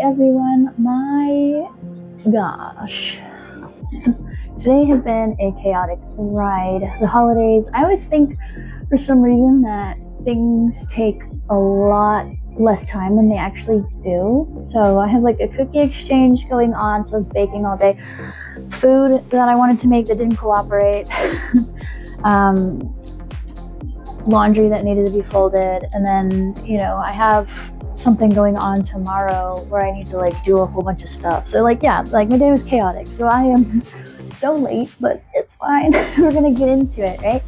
everyone. My gosh. Today has been a chaotic ride. The holidays, I always think for some reason that things take a lot less time than they actually do. So I have like a cookie exchange going on, so I was baking all day. Food that I wanted to make that didn't cooperate. Laundry that needed to be folded, and then I have something going on tomorrow where I need to like do a whole bunch of stuff. So my day was chaotic. So I am so late, but it's fine. We're gonna get into it, right?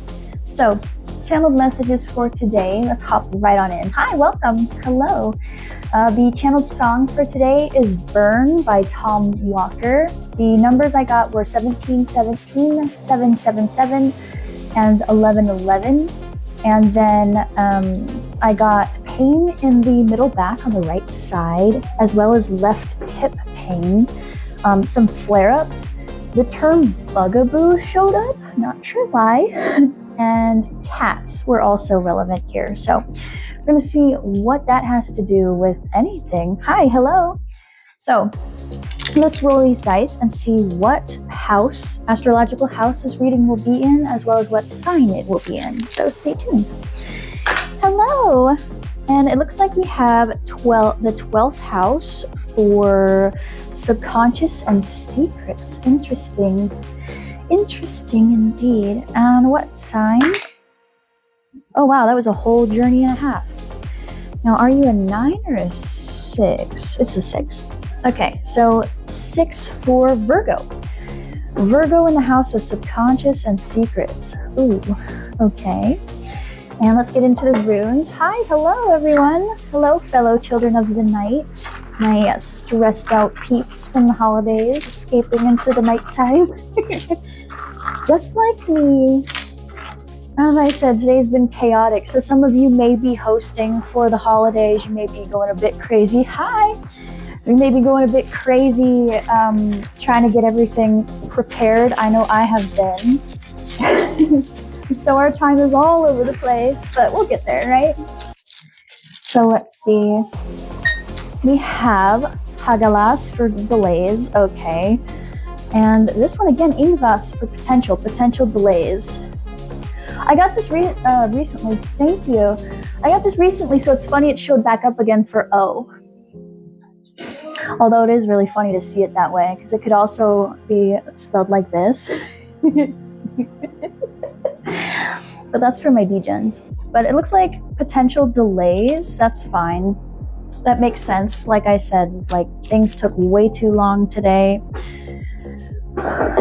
So channeled messages for today. Let's hop right on in. Hi, welcome. Hello. The channeled song for today is Burn by Tom Walker. The numbers I got were 1717, 777, and 1111. And then I got pain in the middle back on the right side, as well as left hip pain, some flare-ups. The term bugaboo showed up, not sure why, and cats were also relevant here. So we're gonna see what that has to do with anything. Hi, hello. So let's roll these dice and see what house, astrological house this reading will be in, as well as what sign it will be in. So stay tuned. Hello. And it looks like we have the 12th house for subconscious and secrets. Interesting. Interesting indeed. And what sign? Oh wow, that was a whole journey and a half. Now, are you a 9 or a 6? It's a 6. Okay, so 6 for Virgo. Virgo in the house of subconscious and secrets. Ooh, okay. And let's get into the runes. Hi, hello everyone. Hello, fellow children of the night. My stressed out peeps from the holidays, escaping into the nighttime. Just like me. As I said, today's been chaotic. So some of you may be hosting for the holidays. You may be going a bit crazy. Hi. We may be going a bit crazy, trying to get everything prepared. I know I have been. So our time is all over the place, but we'll get there, right? So let's see. We have Hagalas for delays, okay. And this one again, Invas for potential delays. I got this recently, thank you. I got this recently, so it's funny it showed back up again for O. Although it is really funny to see it that way, because it could also be spelled like this. But that's for my degens. But it looks like potential delays, that's fine. That makes sense. Like I said, like things took way too long today.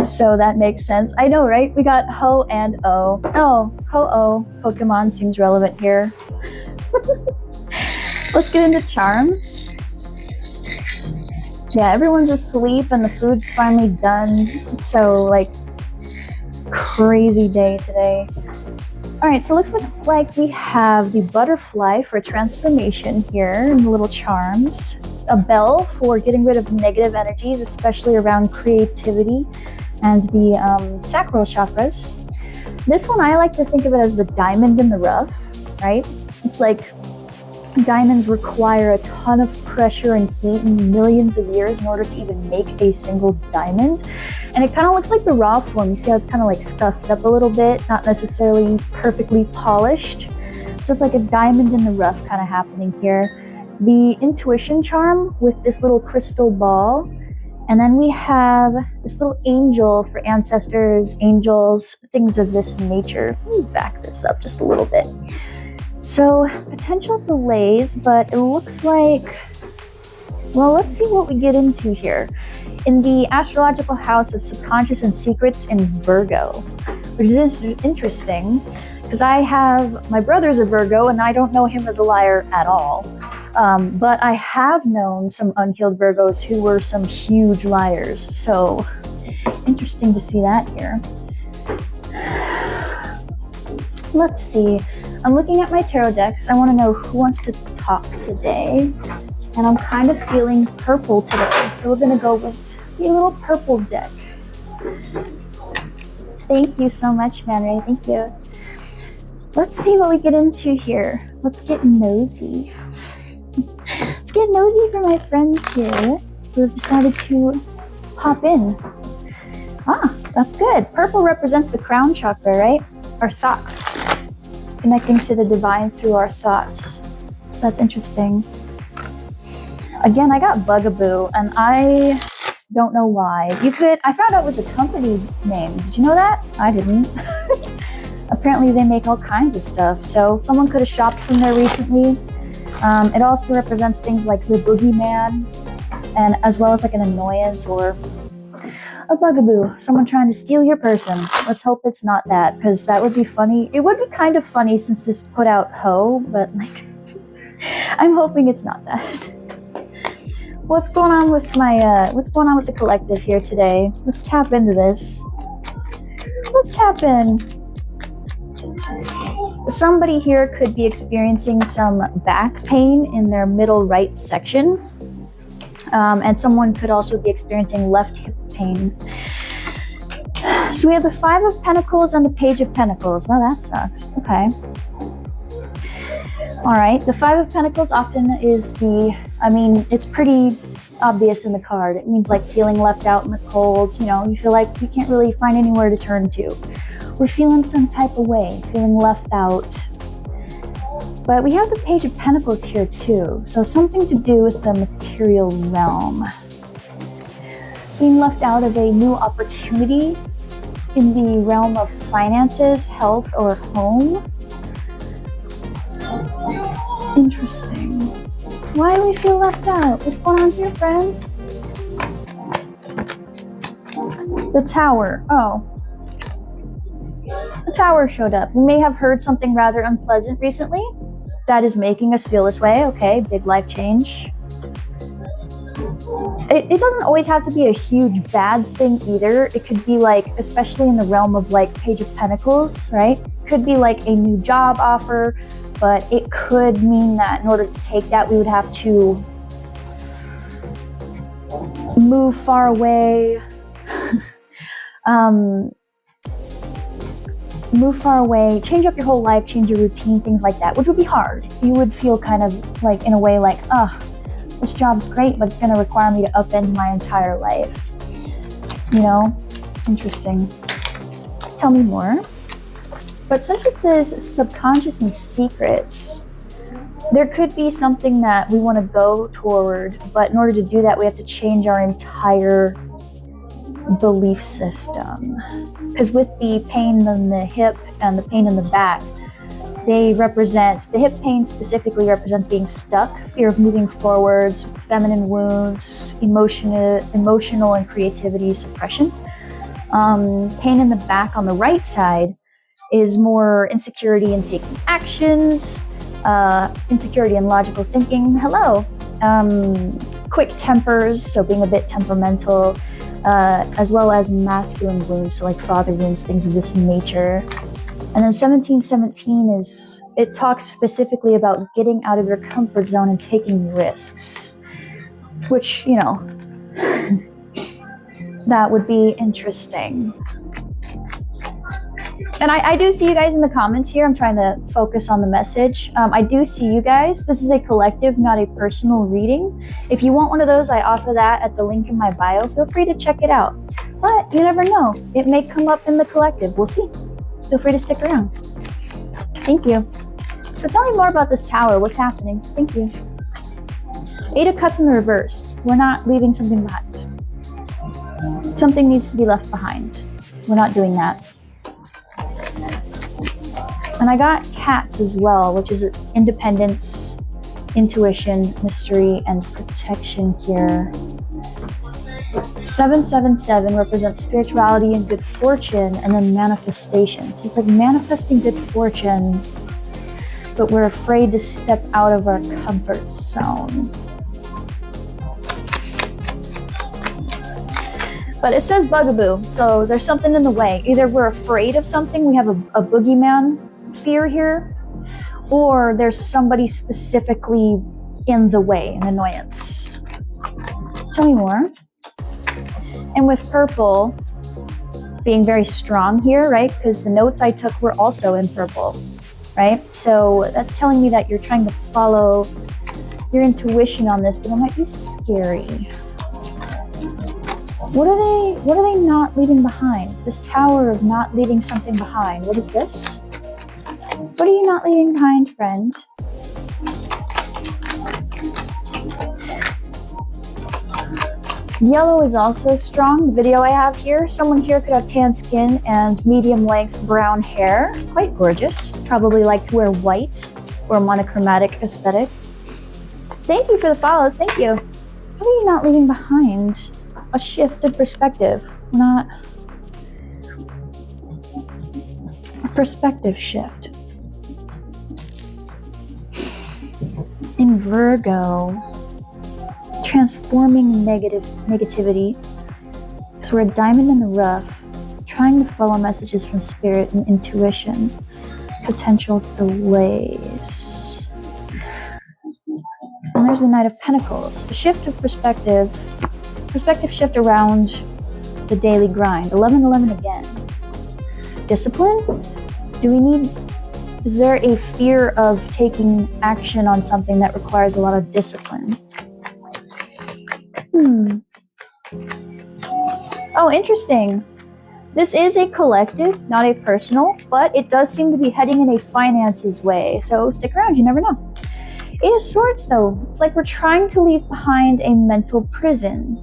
So that makes sense. I know, right? We got Ho and O. Oh, Ho-Oh. Pokemon seems relevant here. Let's get into charms. Yeah, everyone's asleep and the food's finally done. So, like, crazy day today. All right, so it looks like we have the butterfly for transformation here in the little charms. A bell for getting rid of negative energies, especially around creativity and the sacral chakras. This one, I like to think of it as the diamond in the rough, right? It's like diamonds require a ton of pressure and heat and millions of years in order to even make a single diamond. And it kind of looks like the raw form. You see how it's kind of like scuffed up a little bit, not necessarily perfectly polished. So it's like a diamond in the rough kind of happening here. The intuition charm with this little crystal ball. And then we have this little angel for ancestors, angels, things of this nature. Let me back this up just a little bit. So potential delays, but it looks like, well, let's see what we get into here. In the astrological house of subconscious and secrets in Virgo, which is interesting because my brother's a Virgo and I don't know him as a liar at all. But I have known some unhealed Virgos who were some huge liars. So interesting to see that here. Let's see. I'm looking at my tarot decks. I want to know who wants to talk today. And I'm kind of feeling purple today. So we're going to go with a little purple deck. Thank you so much, Man Ray. Thank you. Let's see what we get into here. Let's get nosy. Let's get nosy for my friends here who have decided to pop in. Ah, that's good. Purple represents the crown chakra, right? Our thoughts. Connecting to the divine through our thoughts. So that's interesting. Again, I got Bugaboo, and I don't know why. I found out it was a company name. Did you know that? I didn't. Apparently they make all kinds of stuff. So someone could have shopped from there recently. It also represents things like the boogeyman, and as well as like an annoyance or a bugaboo, someone trying to steal your person. Let's hope it's not that, because that would be funny. It would be kind of funny since this put out Ho, but like, I'm hoping it's not that. What's going on with the collective here today? Let's tap into this. Let's tap in. Somebody here could be experiencing some back pain in their middle right section. And someone could also be experiencing left hip pain. So we have the Five of Pentacles and the Page of Pentacles. Well, that sucks. Okay. All right. The Five of Pentacles often is it's pretty obvious in the card. It means like feeling left out in the cold. You know, you feel like you can't really find anywhere to turn to. We're feeling some type of way, feeling left out. But we have the Page of Pentacles here too. So something to do with the material realm. Being left out of a new opportunity in the realm of finances, health, or home. Interesting. Why do we feel left out? What's going on here, friend? The Tower. Oh. The Tower showed up. We may have heard something rather unpleasant recently that is making us feel this way. Okay, big life change. It doesn't always have to be a huge bad thing either. It could be like, especially in the realm of like Page of Pentacles, right? It could be like a new job offer, but it could mean that in order to take that, we would have to move far away, change up your whole life, change your routine, things like that, which would be hard. You would feel kind of like, in a way, like, this job's great, but it's going to require me to upend my entire life. You know? Interesting. Tell me more. But since this is subconscious and secrets, there could be something that we want to go toward, but in order to do that, we have to change our entire belief system. Because with the pain in the hip and the pain in the back, the hip pain specifically represents being stuck, fear of moving forwards, feminine wounds, emotional and creativity suppression. Pain in the back on the right side is more insecurity in taking actions, insecurity in logical thinking. Hello. Quick tempers, so being a bit temperamental, as well as masculine wounds, so like father wounds, things of this nature. And then 1717 it talks specifically about getting out of your comfort zone and taking risks, which, you know, that would be interesting. And I do see you guys in the comments here. I'm trying to focus on the message. I do see you guys. This is a collective, not a personal reading. If you want one of those, I offer that at the link in my bio. Feel free to check it out. But you never know. It may come up in the collective. We'll see. Feel free to stick around. Thank you. So tell me more about this Tower. What's happening? Thank you. Eight of Cups in the reverse. We're not leaving something behind. Something needs to be left behind. We're not doing that. And I got cats as well, which is independence, intuition, mystery, and protection here. 777 represents spirituality and good fortune, and then manifestation. So it's like manifesting good fortune, but we're afraid to step out of our comfort zone. But it says bugaboo, so there's something in the way. Either we're afraid of something, we have a boogeyman fear here, or there's somebody specifically in the way, an annoyance. Tell me more. And with purple being very strong here, right? Because the notes I took were also in purple, right? So that's telling me that you're trying to follow your intuition on this, but it might be scary. What are they not leaving behind? This tower of not leaving something behind. What is this? What are you not leaving behind, friend? Yellow is also strong. The video I have here, someone here could have tan skin and medium length brown hair. Quite gorgeous. Probably like to wear white or a monochromatic aesthetic. Thank you for the follows. Thank you. What are you not leaving behind? A shift of perspective. Not a perspective shift. In Virgo, transforming negativity, because we're a diamond in the rough, trying to follow messages from spirit and intuition, potential delays. And there's the Knight of Pentacles, a shift of perspective shift around the daily grind. 11-11 again. Discipline? Is there a fear of taking action on something that requires a lot of discipline? Oh, interesting. This is a collective, not a personal, but it does seem to be heading in a finances way. So stick around, you never know. Eight of Swords, though. It's like we're trying to leave behind a mental prison,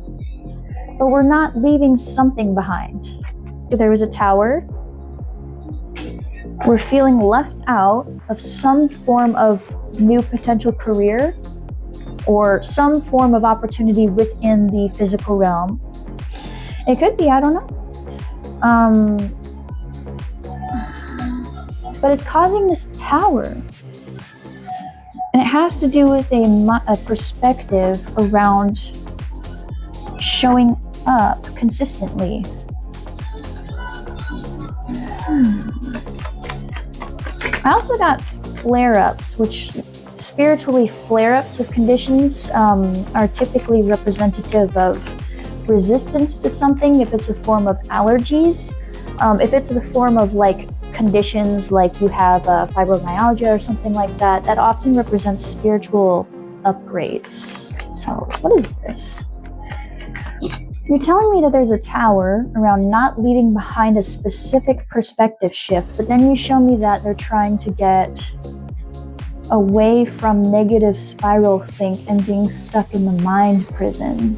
but we're not leaving something behind. There was a tower. We're feeling left out of some form of new potential career or some form of opportunity within the physical realm. It could be, I don't know. But it's causing this tower. And it has to do with a perspective around showing up consistently. I also got flare-ups, which spiritually flare-ups of conditions are typically representative of resistance to something, if it's a form of allergies, if it's the form of like conditions like you have fibromyalgia or something like that, that often represents spiritual upgrades. So what is this? You're telling me that there's a tower around not leaving behind a specific perspective shift, but then you show me that they're trying to get away from negative spiral think and being stuck in the mind prison.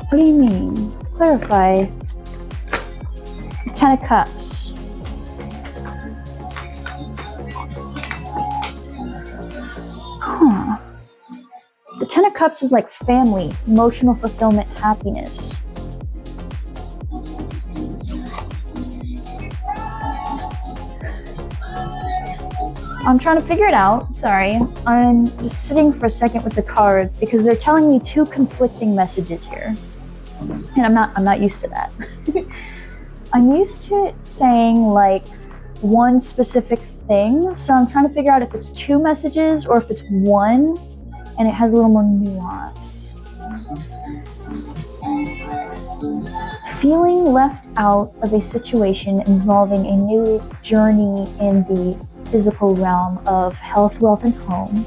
What do you mean? Clarify. Ten of Cups. Huh. The Ten of Cups is like family, emotional fulfillment, happiness. I'm trying to figure it out. Sorry. I'm just sitting for a second with the cards because they're telling me two conflicting messages here. And I'm not used to that. I'm used to it saying like one specific thing. So I'm trying to figure out if it's two messages or if it's one and it has a little more nuance. Feeling left out of a situation involving a new journey in the physical realm of health, wealth, and home.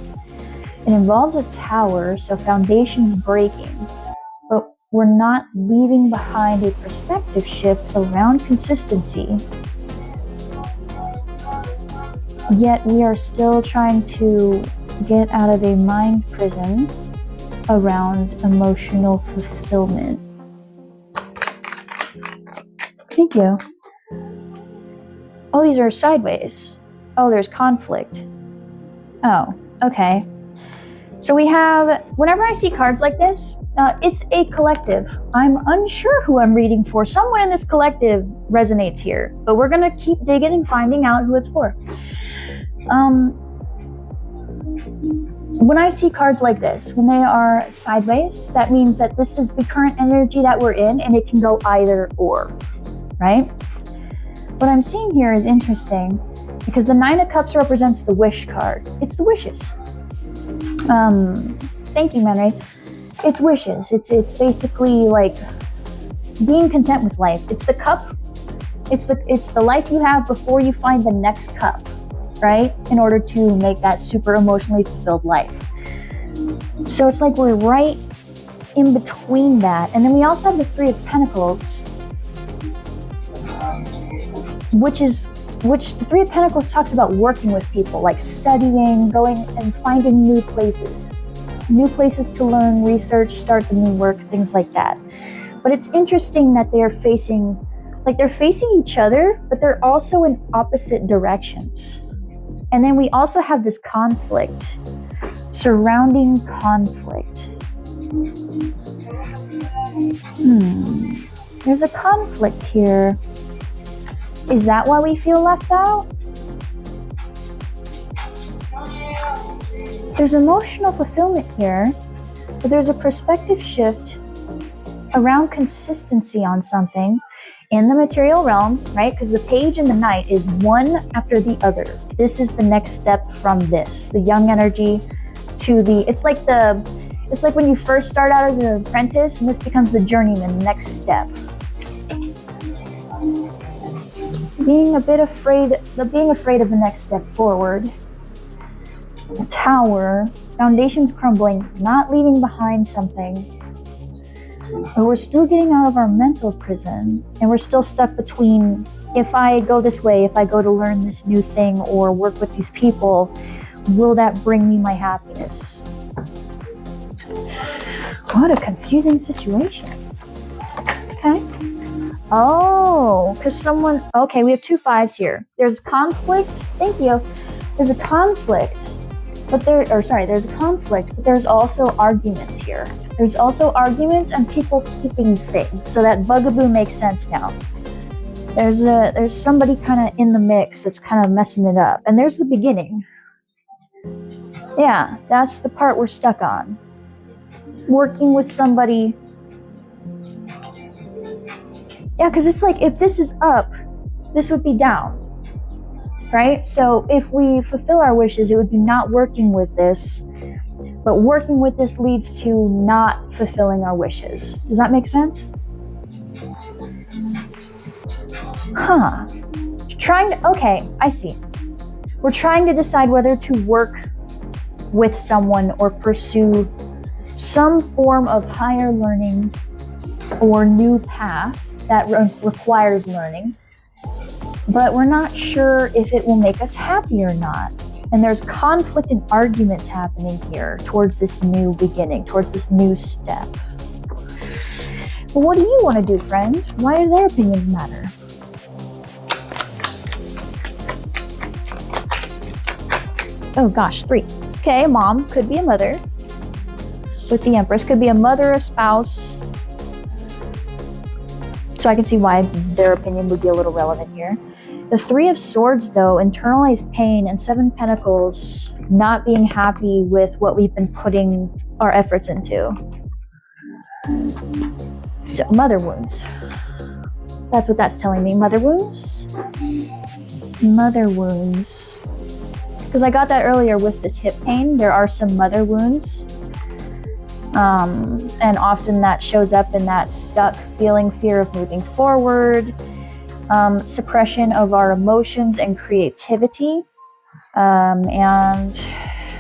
It involves a tower, so foundations breaking, but we're not leaving behind a perspective shift around consistency. Yet we are still trying to get out of a mind prison around emotional fulfillment. Thank you. Oh, these are sideways. Oh, there's conflict. Oh, okay. So we have, whenever I see cards like this, it's a collective. I'm unsure who I'm reading for. Someone in this collective resonates here, but we're gonna keep digging and finding out who it's for. When I see cards like this, when they are sideways, that means that this is the current energy that we're in and it can go either or, right? What I'm seeing here is interesting because the Nine of Cups represents the wish card. It's the wishes. Thank you, Manray. It's wishes. It's basically like being content with life. It's the cup. It's the life you have before you find the next cup. right? In order to make that super emotionally fulfilled life. So it's like we're right in between that. And then we also have the Three of Pentacles, which the Three of Pentacles talks about working with people, like studying, going and finding new places to learn, research, start the new work, things like that. But it's interesting that they're facing each other, but they're also in opposite directions. And then we also have this conflict, surrounding conflict. There's a conflict here. Is that why we feel left out? There's emotional fulfillment here, but there's a perspective shift around consistency on something in the material realm, right? Because the Page and the Knight is one after the other. This is the next step from this, the young energy to the, it's like when you first start out as an apprentice and this becomes the journeyman, the next step. Being afraid of the next step forward. The Tower, foundations crumbling, not leaving behind something. But we're still getting out of our mental prison, and we're still stuck between, if I go this way, if I go to learn this new thing or work with these people, will that bring me my happiness? What a confusing situation. Okay. Oh, because okay, we have 2 5s here. There's conflict. Thank you. There's a conflict. There's a conflict, but there's also arguments here. There's also arguments and people keeping things. So that bugaboo makes sense now. There's somebody kind of in the mix that's kind of messing it up. And there's the beginning. Yeah, that's the part we're stuck on. Working with somebody. Yeah, because it's like if this is up, this would be down. Right? So if we fulfill our wishes, it would be not working with this, but working with this leads to not fulfilling our wishes. Does that make sense? Okay, I see. We're trying to decide whether to work with someone or pursue some form of higher learning or new path that requires learning. But we're not sure if it will make us happy or not. And there's conflict and arguments happening here towards this new beginning, towards this new step. But what do you want to do, friend? Why do their opinions matter? Oh gosh, 3. Okay, a mom, could be a mother. With the Empress, could be a mother, a spouse. So I can see why their opinion would be a little relevant here. The 3 of Swords, though, internalized pain, and 7 Pentacles, not being happy with what we've been putting our efforts into. So, mother wounds. That's what that's telling me. Mother wounds? Mother wounds. Because I got that earlier with this hip pain. There are some mother wounds. And often that shows up in that stuck feeling, fear of moving forward, suppression of our emotions and creativity. And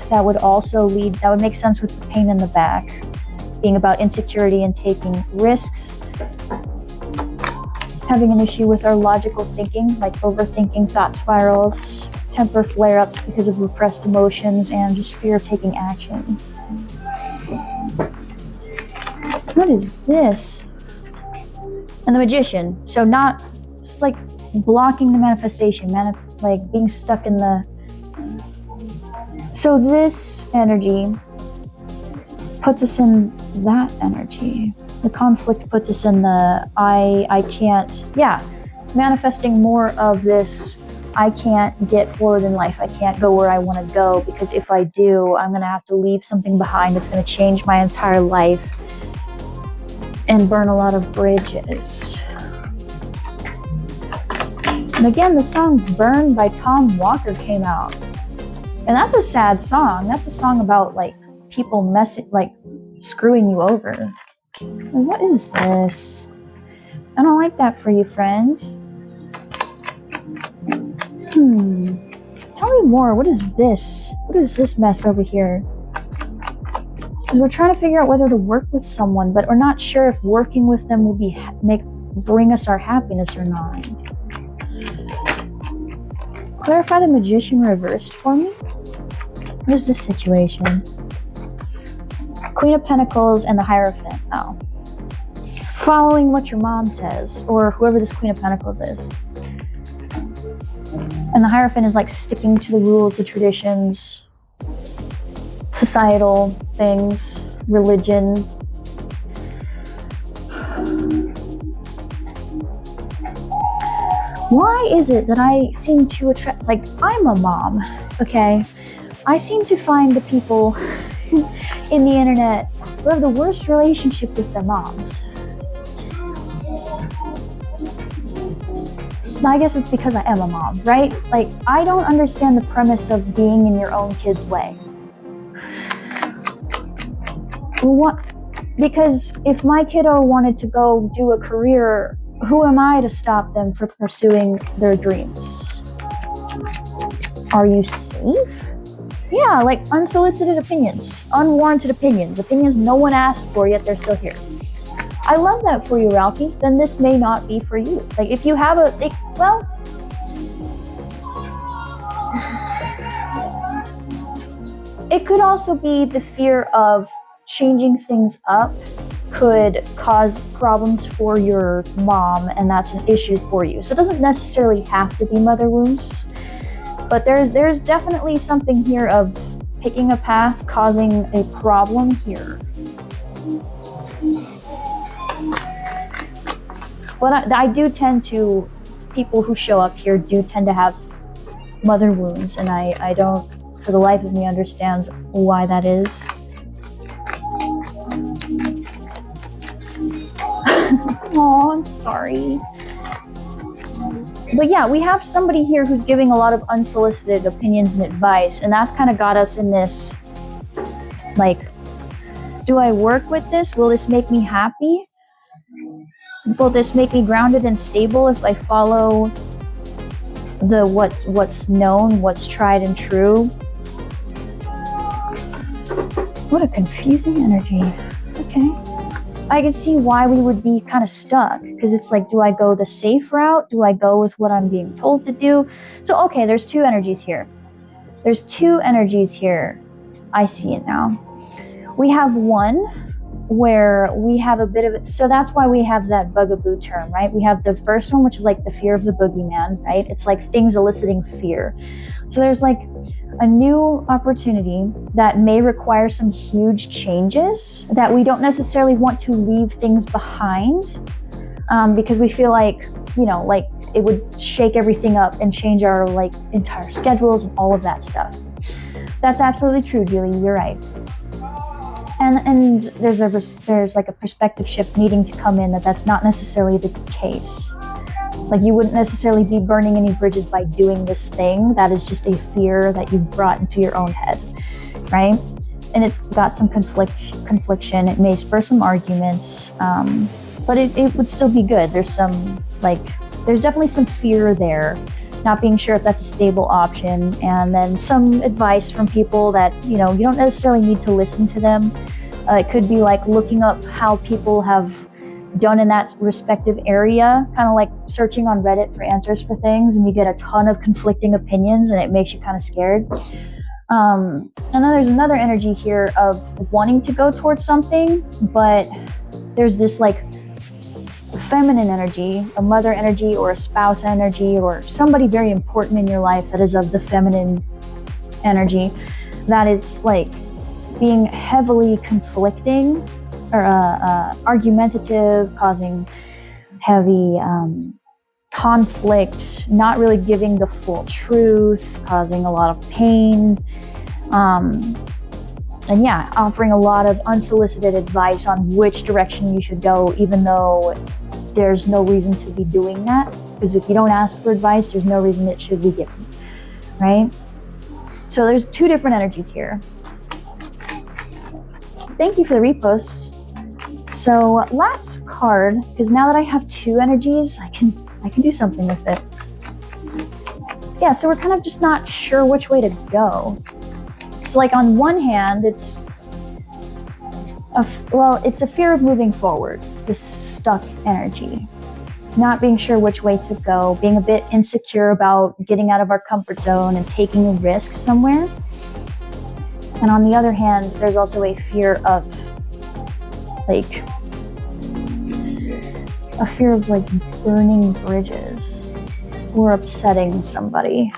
that would also that would make sense with the pain in the back, being about insecurity and taking risks. Having an issue with our logical thinking, like overthinking, thought spirals, temper flare-ups because of repressed emotions, and just fear of taking action. What is this? And the Magician. So it's like blocking the manifestation, like being stuck in the... So this energy puts us in that energy. The conflict puts us in the I can't, manifesting more of this. I can't get forward in life. I can't go where I want to go, because if I do, I'm going to have to leave something behind that's going to change my entire life and burn a lot of bridges. And again, the song Burn by Tom Walker came out. And that's a sad song. That's a song about like people screwing you over. And what is this? I don't like that for you, friend. Tell me more. What is this? What is this mess over here? Because we're trying to figure out whether to work with someone, but we're not sure if working with them will bring us our happiness or not. Clarify the Magician reversed for me. What is this situation? Queen of Pentacles and the Hierophant. Oh. Following what your mom says, or whoever this Queen of Pentacles is. And the Hierophant is like sticking to the rules, the traditions, societal things, religion. Why is it that I seem to attract, like, I'm a mom, okay? I seem to find the people in the internet who have the worst relationship with their moms. I guess it's because I am a mom, right? Like, I don't understand the premise of being in your own kid's way. What? Because if my kiddo wanted to go do a career, who am I to stop them from pursuing their dreams? Are you safe? Yeah, like unsolicited opinions, unwarranted opinions, opinions no one asked for yet they're still here. I love that for you, Ralphie. Then this may not be for you. Like, if you have well, it could also be the fear of changing things up could cause problems for your mom, and that's an issue for you. So it doesn't necessarily have to be mother wounds, but there's definitely something here of picking a path causing a problem here. But I do tend to, people who show up here do tend to have mother wounds, and I don't, for the life of me, understand why that is. Oh, I'm sorry. But yeah, we have somebody here who's giving a lot of unsolicited opinions and advice, and that's kind of got us in this, like, do I work with this? Will this make me happy? Will this make me grounded and stable if I follow the what's known, what's tried and true? What a confusing energy. Okay. I can see why we would be kind of stuck, because it's like, do I go the safe route? Do I go with what I'm being told to do? So, okay, there's two energies here. There's two energies here. I see it now. We have one where we have a bit of it. So that's why we have that bugaboo term, right? We have the first one, which is like the fear of the boogeyman, right? It's like things eliciting fear. So there's like a new opportunity that may require some huge changes that we don't necessarily want to leave things behind, because we feel like, you know, like it would shake everything up and change our like entire schedules and all of that stuff. That's absolutely true, Julie. You're right. And there's like a perspective shift needing to come in that's not necessarily the case. Like, you wouldn't necessarily be burning any bridges by doing this thing. That is just a fear that you've brought into your own head, right? And it's got some confliction. It may spur some arguments, but it would still be good. There's definitely some fear there, not being sure if that's a stable option, and then some advice from people that, you know, you don't necessarily need to listen to them. It could be like looking up how people have done in that respective area, kind of like searching on Reddit for answers for things, and you get a ton of conflicting opinions and it makes you kind of scared. And then there's another energy here of wanting to go towards something, but there's this like feminine energy, a mother energy or a spouse energy or somebody very important in your life that is of the feminine energy that is like being heavily conflicting or argumentative, causing heavy conflict, not really giving the full truth, causing a lot of pain, and yeah, offering a lot of unsolicited advice on which direction you should go, even though there's no reason to be doing that, because if you don't ask for advice, there's no reason it should be given, right? So there's two different energies here. Thank you for the reposts. So last card, because now that I have two energies, I can do something with it. yeah, so we're kind of just not sure which way to go. So like on one hand, it's a fear of moving forward, this stuck energy, not being sure which way to go, being a bit insecure about getting out of our comfort zone and taking a risk somewhere. And on the other hand, there's also a fear of burning bridges or upsetting somebody.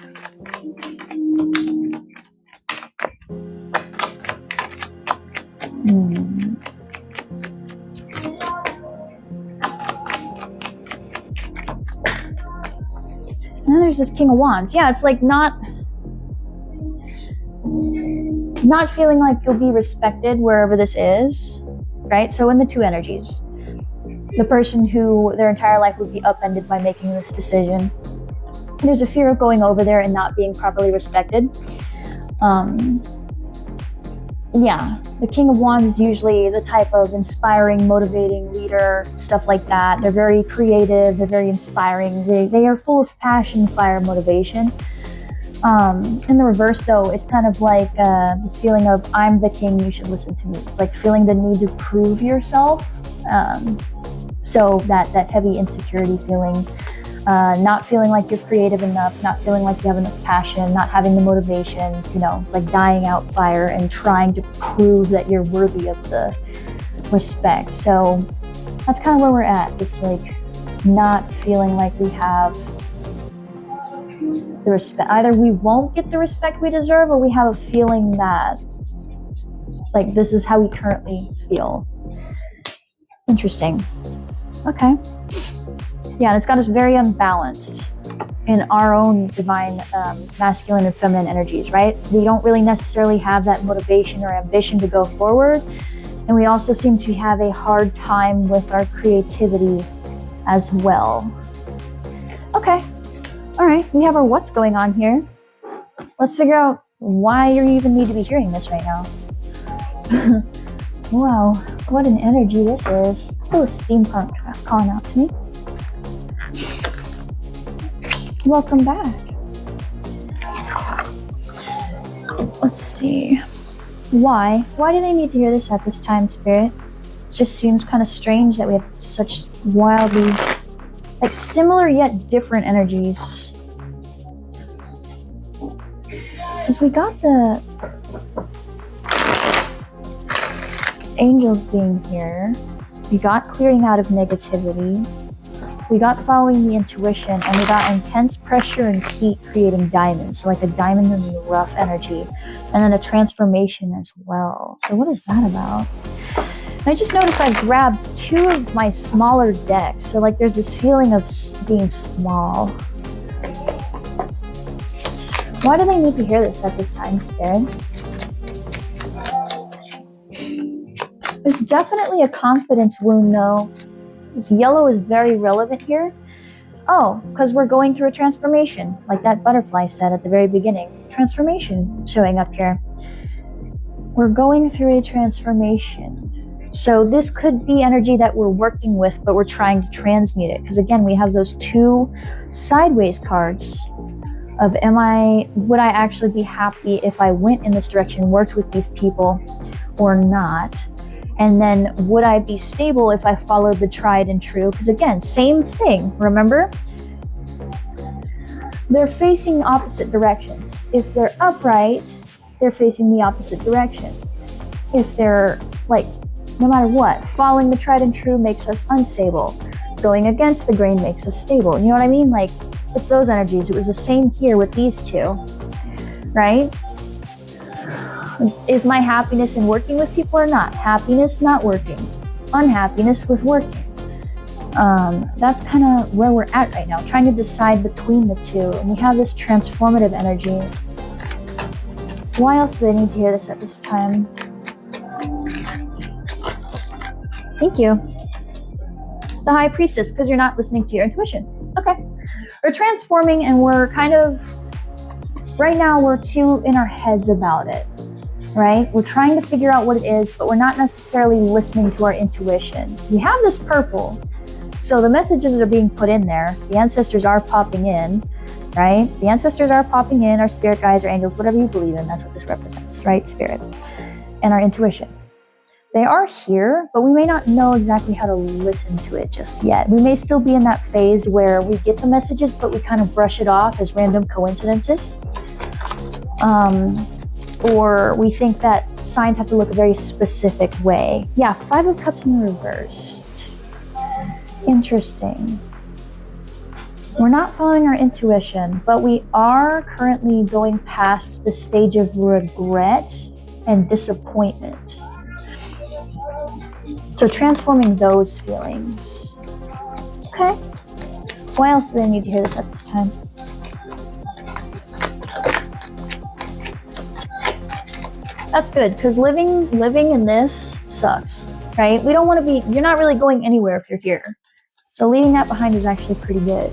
And then there's this King of Wands. Yeah, it's like not feeling like you'll be respected wherever this is, right? So in the two energies, the person who their entire life would be upended by making this decision, there's a fear of going over there and not being properly respected. Yeah, the King of Wands is usually the type of inspiring, motivating leader, stuff like that. They're very creative, they're very inspiring, they are full of passion, fire, motivation. In the reverse though, it's kind of like this feeling of, I'm the king, you should listen to me. It's like feeling the need to prove yourself. So that heavy insecurity feeling, not feeling like you're creative enough, not feeling like you have enough passion, not having the motivation, you know, it's like dying out fire and trying to prove that you're worthy of the respect. So that's kind of where we're at. It's like not feeling like we have the respect. Either we won't get the respect we deserve, or we have a feeling that like this is how we currently feel. Interesting. Okay. Yeah, and it's got us very unbalanced in our own divine masculine and feminine energies, right? We don't really necessarily have that motivation or ambition to go forward. And we also seem to have a hard time with our creativity as well. Okay. All right. We have our what's going on here. Let's figure out why you even need to be hearing this right now. Wow. What an energy this is. Oh, steampunk. That's calling out to me. Welcome back. Let's see. Why do they need to hear this at this time, Spirit? It just seems kind of strange that we have such wildly, like, similar yet different energies. Because we got the angels being here. We got clearing out of negativity. We got following the intuition, and we got intense pressure and heat creating diamonds. So like a diamond in the rough energy. And then a transformation as well. So what is that about? And I just noticed I grabbed two of my smaller decks. So like there's this feeling of being small. Why do they need to hear this at this time, Spirit? There's definitely a confidence wound though. This yellow is very relevant here. Oh, because we're going through a transformation, like that butterfly said at the very beginning. Transformation showing up here. We're going through a transformation. So this could be energy that we're working with, but we're trying to transmute it. Because again, we have those two sideways cards of would I actually be happy if I went in this direction, worked with these people or not? And then would I be stable if I followed the tried and true? Because again, same thing, remember? They're facing opposite directions. If they're upright, they're facing the opposite direction. If they're like, no matter what, following the tried and true makes us unstable. Going against the grain makes us stable. You know what I mean? Like, it's those energies. It was the same here with these two, right? Is my happiness in working with people or not? Happiness not working. Unhappiness with working. That's kind of where we're at right now, trying to decide between the two. And we have this transformative energy. Why else do they need to hear this at this time? Thank you. The High Priestess, because you're not listening to your intuition. Okay. We're transforming and we're kind of, right now we're too in our heads about it. Right? We're trying to figure out what it is, but we're not necessarily listening to our intuition. We have this purple, so the messages are being put in there. The ancestors are popping in, right? The ancestors are popping in, our spirit guides, our angels, whatever you believe in, that's what this represents, right? Spirit. And our intuition. They are here, but we may not know exactly how to listen to it just yet. We may still be in that phase where we get the messages, but we kind of brush it off as random coincidences. Or we think that signs have to look a very specific way. Yeah, 5 of Cups in reverse. Interesting. We're not following our intuition, but we are currently going past the stage of regret and disappointment. So transforming those feelings. Okay. Why else do they need to hear this at this time? That's good, because living in this sucks, right? We don't want to be, you're not really going anywhere if you're here. So leaving that behind is actually pretty good.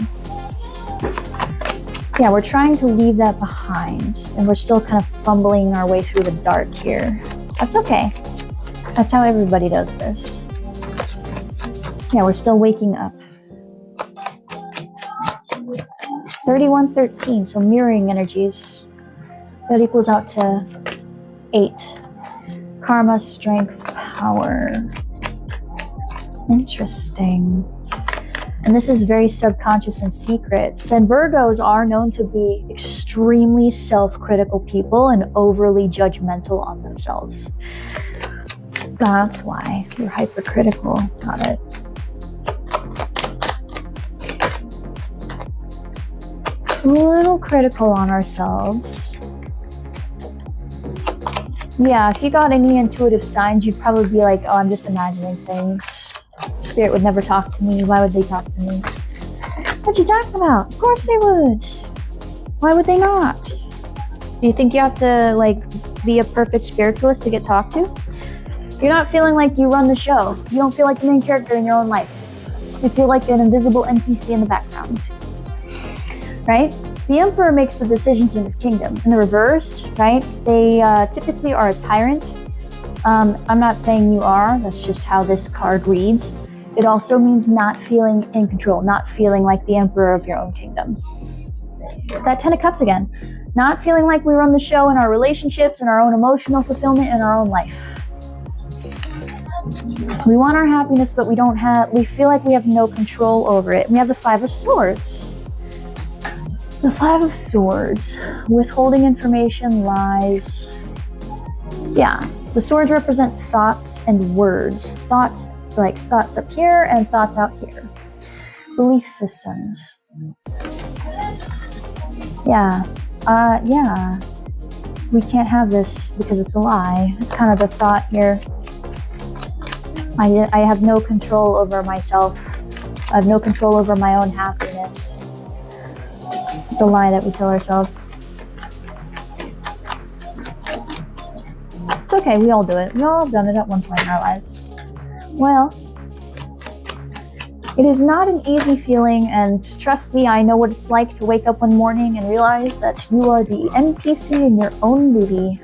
Yeah, we're trying to leave that behind, and we're still kind of fumbling our way through the dark here. That's okay. That's how everybody does this. Yeah, we're still waking up. 3113, so mirroring energies. That equals out to 8. Karma, strength, power. Interesting. And this is very subconscious and secret. And Virgos are known to be extremely self-critical people and overly judgmental on themselves. That's why you're hypercritical. Got it. A little critical on ourselves. Yeah, if you got any intuitive signs, you'd probably be like, oh, I'm just imagining things. Spirit would never talk to me. Why would they talk to me? What you talking about? Of course they would. Why would they not? Do you think you have to be a perfect spiritualist to get talked to? You're not feeling like you run the show. You don't feel like the main character in your own life. You feel like an invisible NPC in the background. Right? The Emperor makes the decisions in his kingdom. In the reversed, right? They typically are a tyrant. I'm not saying you are. That's just how this card reads. It also means not feeling in control, not feeling like the emperor of your own kingdom. That 10 of Cups again. Not feeling like we run the show in our relationships and our own emotional fulfillment in our own life. We want our happiness, but we feel like we have no control over it. We have the 5 of Swords. The 5 of Swords. Withholding information, lies. Yeah. The swords represent thoughts and words. Thoughts, like thoughts up here and thoughts out here. Belief systems. Yeah. We can't have this because it's a lie. It's kind of the thought here. I have no control over myself. I have no control over my own happiness. It's a lie that we tell ourselves. It's okay, we all do it. We all have done it at one point in our lives. What else? It is not an easy feeling, and trust me, I know what it's like to wake up one morning and realize that you are the NPC in your own movie.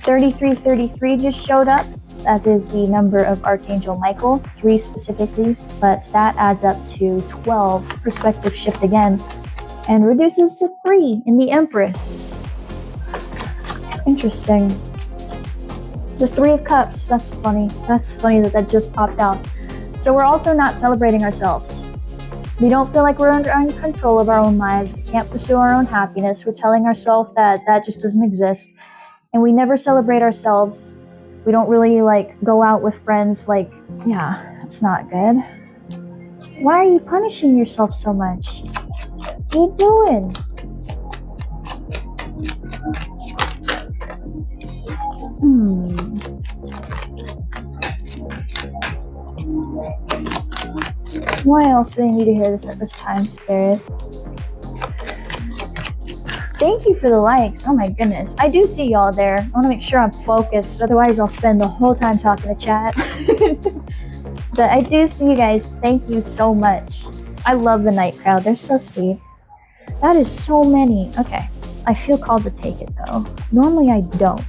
3333 just showed up. That is the number of Archangel Michael, 3 specifically, but that adds up to 12. Perspective shift again, and reduces to 3 in the Empress. Interesting. The 3 of Cups, that's funny. That's funny that just popped out. So we're also not celebrating ourselves. We don't feel like we're in control of our own lives. We can't pursue our own happiness. We're telling ourselves that that just doesn't exist. And we never celebrate ourselves. We don't really go out with friends. Yeah, that's not good. Why are you punishing yourself so much? What are you doing? Why else do they need to hear this at this time, Spirit? Thank you for the likes. Oh my goodness. I do see y'all there. I want to make sure I'm focused. Otherwise, I'll spend the whole time talking to chat. But I do see you guys. Thank you so much. I love the night crowd. They're so sweet. That is so many. Okay. I feel called to take it, though. Normally, I don't.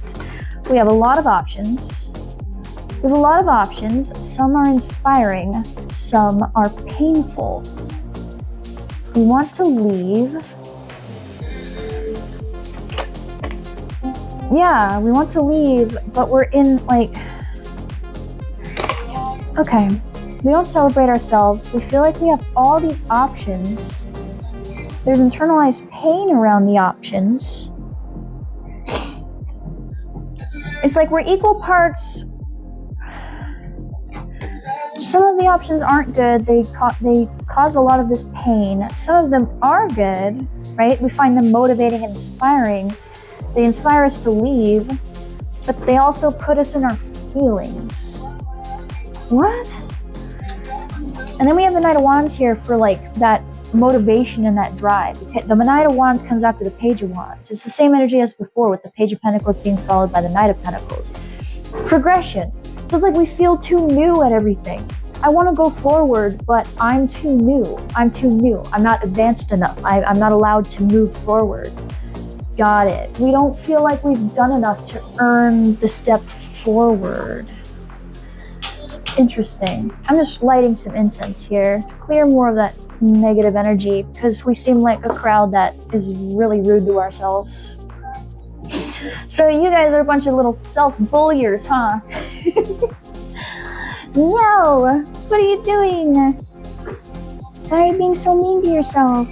We have a lot of options. Some are inspiring. Some are painful. We want to leave Yeah, we want to leave, but we're in like, okay, we don't celebrate ourselves. We feel like we have all these options. There's internalized pain around the options. It's like we're equal parts. Some of the options aren't good. They cause a lot of this pain. Some of them are good, right? We find them motivating and inspiring. They inspire us to leave, but they also put us in our feelings. What? And then we have the Knight of Wands here for like that motivation and that drive. The Knight of Wands comes after the Page of Wands. It's the same energy as before, with the Page of Pentacles being followed by the Knight of Pentacles. Progression. So it's like we feel too new at everything. I want to go forward, but I'm too new. I'm too new. I'm not advanced enough. I'm not allowed to move forward. Got it. We don't feel like we've done enough to earn the step forward. Interesting. I'm just lighting some incense here to clear more of that negative energy, because we seem like a crowd that is really rude to ourselves. So you guys are a bunch of little self-bulliers, huh? No! What are you doing? Why are you being so mean to yourself?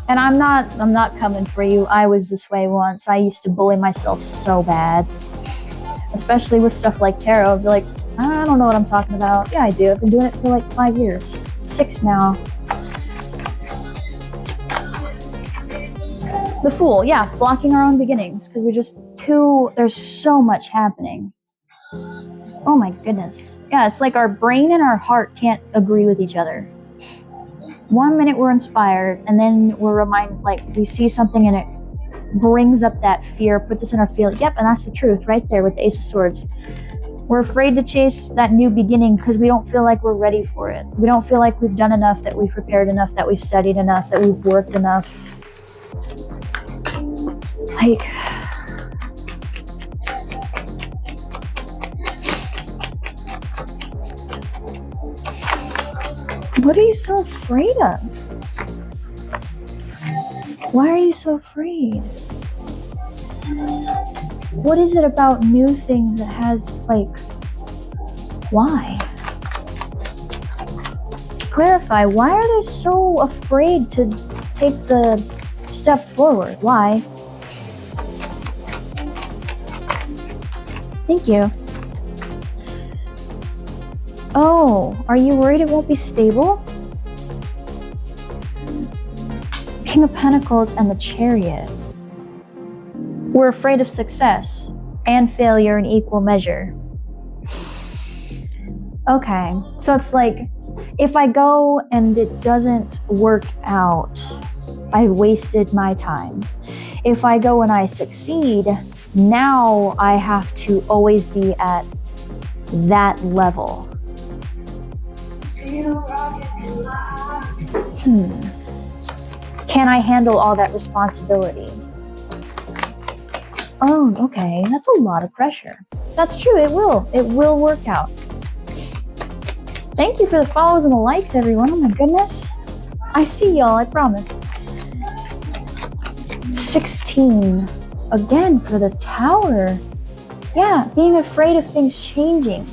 And I'm not coming for you. I was this way once. I used to bully myself so bad. Especially with stuff like tarot. I'd be like, I don't know what I'm talking about. Yeah, I do. I've been doing it for like 5 years. 6 now. The Fool, yeah, blocking our own beginnings, because we're just there's so much happening. Oh my goodness. Yeah, it's like our brain and our heart can't agree with each other. 1 minute we're inspired, and then we're reminded, like, we see something and it brings up that fear, puts us in our field. Yep, and that's the truth right there with the Ace of Swords. We're afraid to chase that new beginning because we don't feel like we're ready for it. We don't feel like we've done enough, that we've prepared enough, that we've studied enough, that we've worked enough. Like, what are you so afraid of? Why are you so afraid? What is it about new things that has, like, why? Clarify, why are they so afraid to take the step forward? Why? Thank you. Oh, are you worried it won't be stable? King of Pentacles and the Chariot. We're afraid of success and failure in equal measure. Okay, so it's like, if I go and it doesn't work out, I wasted my time. If I go and I succeed, now I have to always be at that level. Can I handle all that responsibility? Oh, okay, that's a lot of pressure. That's true, it will. It will work out. Thank you for the follows and the likes, everyone. Oh my goodness. I see y'all, I promise. 16. Again, for the Tower. Yeah, being afraid of things changing.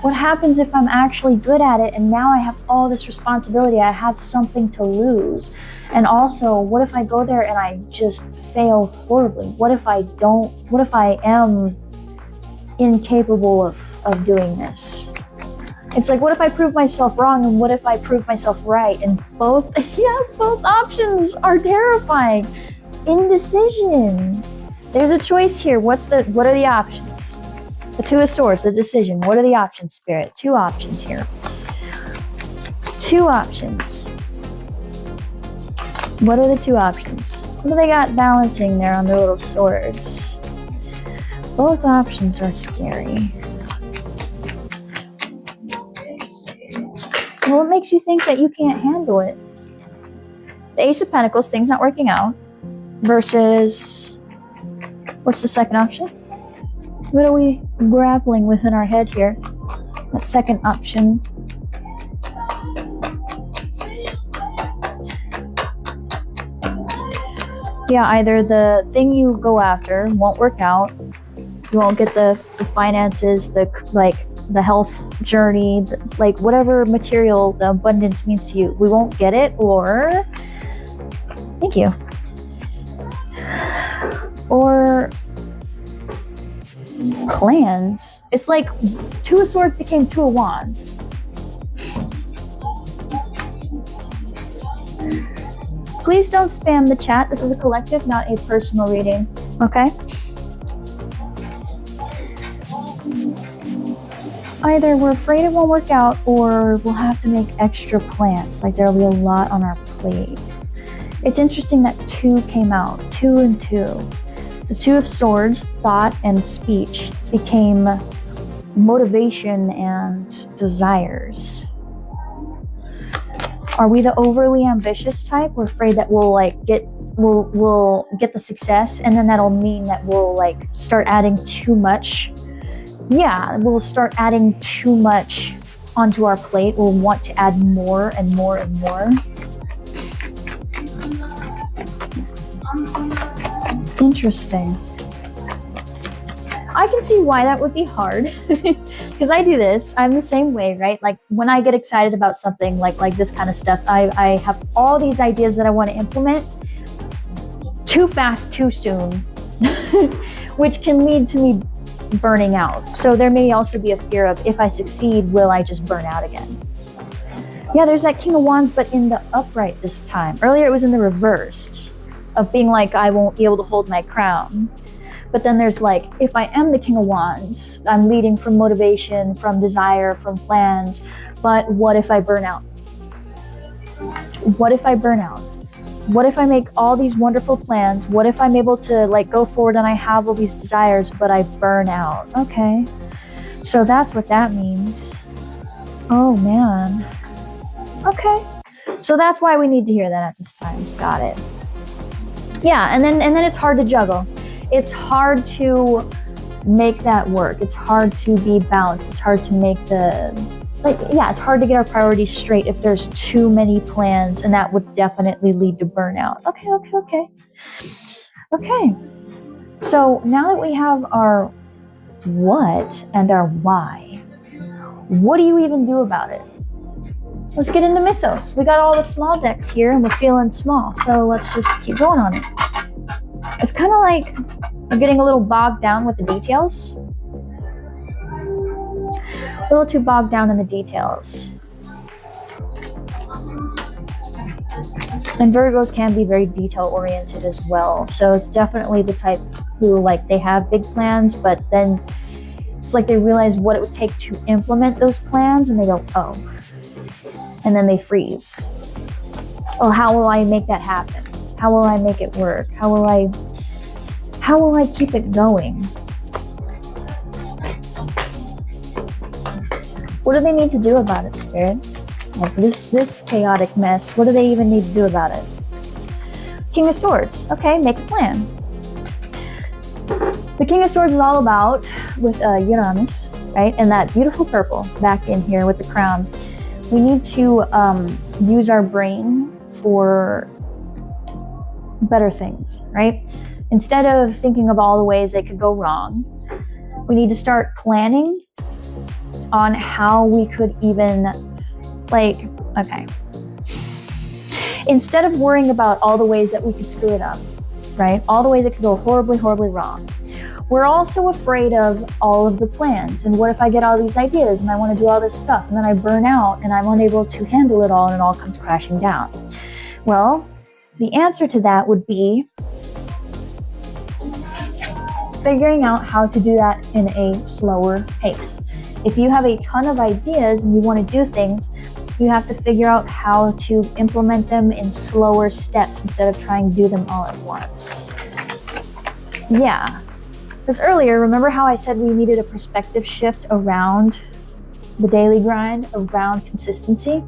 What happens if I'm actually good at it and now I have all this responsibility? I have something to lose. And also, what if I go there and I just fail horribly? What if I don't? What if I am incapable of doing this? It's like, what if I prove myself wrong, and what if I prove myself right? And both options are terrifying. Indecision. There's a choice here. What are the options? The Two of Swords, the decision. What are the options, Spirit? 2 options here. 2 options. What are the 2 options? What do they got balancing there on their little swords? Both options are scary. Well, what makes you think that you can't handle it? The Ace of Pentacles, things not working out, versus, what's the second option? What are we grappling with in our head here? That second option. Yeah, either the thing you go after won't work out, you won't get the finances, the health journey, like whatever material the abundance means to you, we won't get it, or thank you, or plans. It's like Two of Swords became Two of Wands. Please don't spam the chat. This is a collective, not a personal reading. Okay? Either we're afraid it won't work out, or we'll have to make extra plans. Like there'll be a lot on our plate. It's interesting that 2 came out. 2 and 2. The Two of Swords, thought and speech, became motivation and desires. Are we the overly ambitious type? We're afraid that we'll get the success, and then that'll mean that we'll like start adding too much. Yeah, we'll start adding too much onto our plate. We'll want to add more and more and more. Interesting. I can see why that would be hard, because I do this. I'm the same way, right? Like when I get excited about something like this kind of stuff, I have all these ideas that I want to implement too fast, too soon, which can lead to me burning out. So there may also be a fear of, if I succeed, will I just burn out again? Yeah, there's that King of Wands, but in the upright this time. Earlier it was in the reversed, of being like, I won't be able to hold my crown. But then there's like, if I am the King of Wands, I'm leading from motivation, from desire, from plans. But what if I burn out? What if I burn out? What if I make all these wonderful plans? What if I'm able to like go forward and I have all these desires, but I burn out? Okay. So that's what that means. Oh man. Okay. So that's why we need to hear that at this time. Got it. Yeah, and then it's hard to juggle. It's hard to make that work. It's hard to be balanced. It's hard to make it's hard to get our priorities straight if there's too many plans, and that would definitely lead to burnout. Okay. So now that we have our what and our why, what do you even do about it? Let's get into Mythos. We got all the small decks here and we're feeling small, so let's just keep going on it. It's kind of like I'm getting a little bogged down with the details. A little too bogged down in the details. And Virgos can be very detail oriented as well. So it's definitely the type who like they have big plans, but then it's like they realize what it would take to implement those plans and they go, oh. And then they freeze. Oh, how will I make that happen? How will I make it work? How will I keep it going? What do they need to do about it, Spirit? Like this chaotic mess, what do they even need to do about it? King of Swords. Okay, make a plan. The King of Swords is all about, with Uranus, right? And that beautiful purple back in here with the crown. We need to use our brain for better things, right? Instead of thinking of all the ways they could go wrong, we need to start planning on how we could even, instead of worrying about all the ways that we could screw it up, right? All the ways it could go horribly, horribly wrong. We're also afraid of all of the plans. And what if I get all these ideas and I want to do all this stuff and then I burn out and I'm unable to handle it all and it all comes crashing down? Well, the answer to that would be figuring out how to do that in a slower pace. If you have a ton of ideas and you want to do things, you have to figure out how to implement them in slower steps instead of trying to do them all at once. Yeah. Because earlier, remember how I said we needed a perspective shift around the daily grind, around consistency?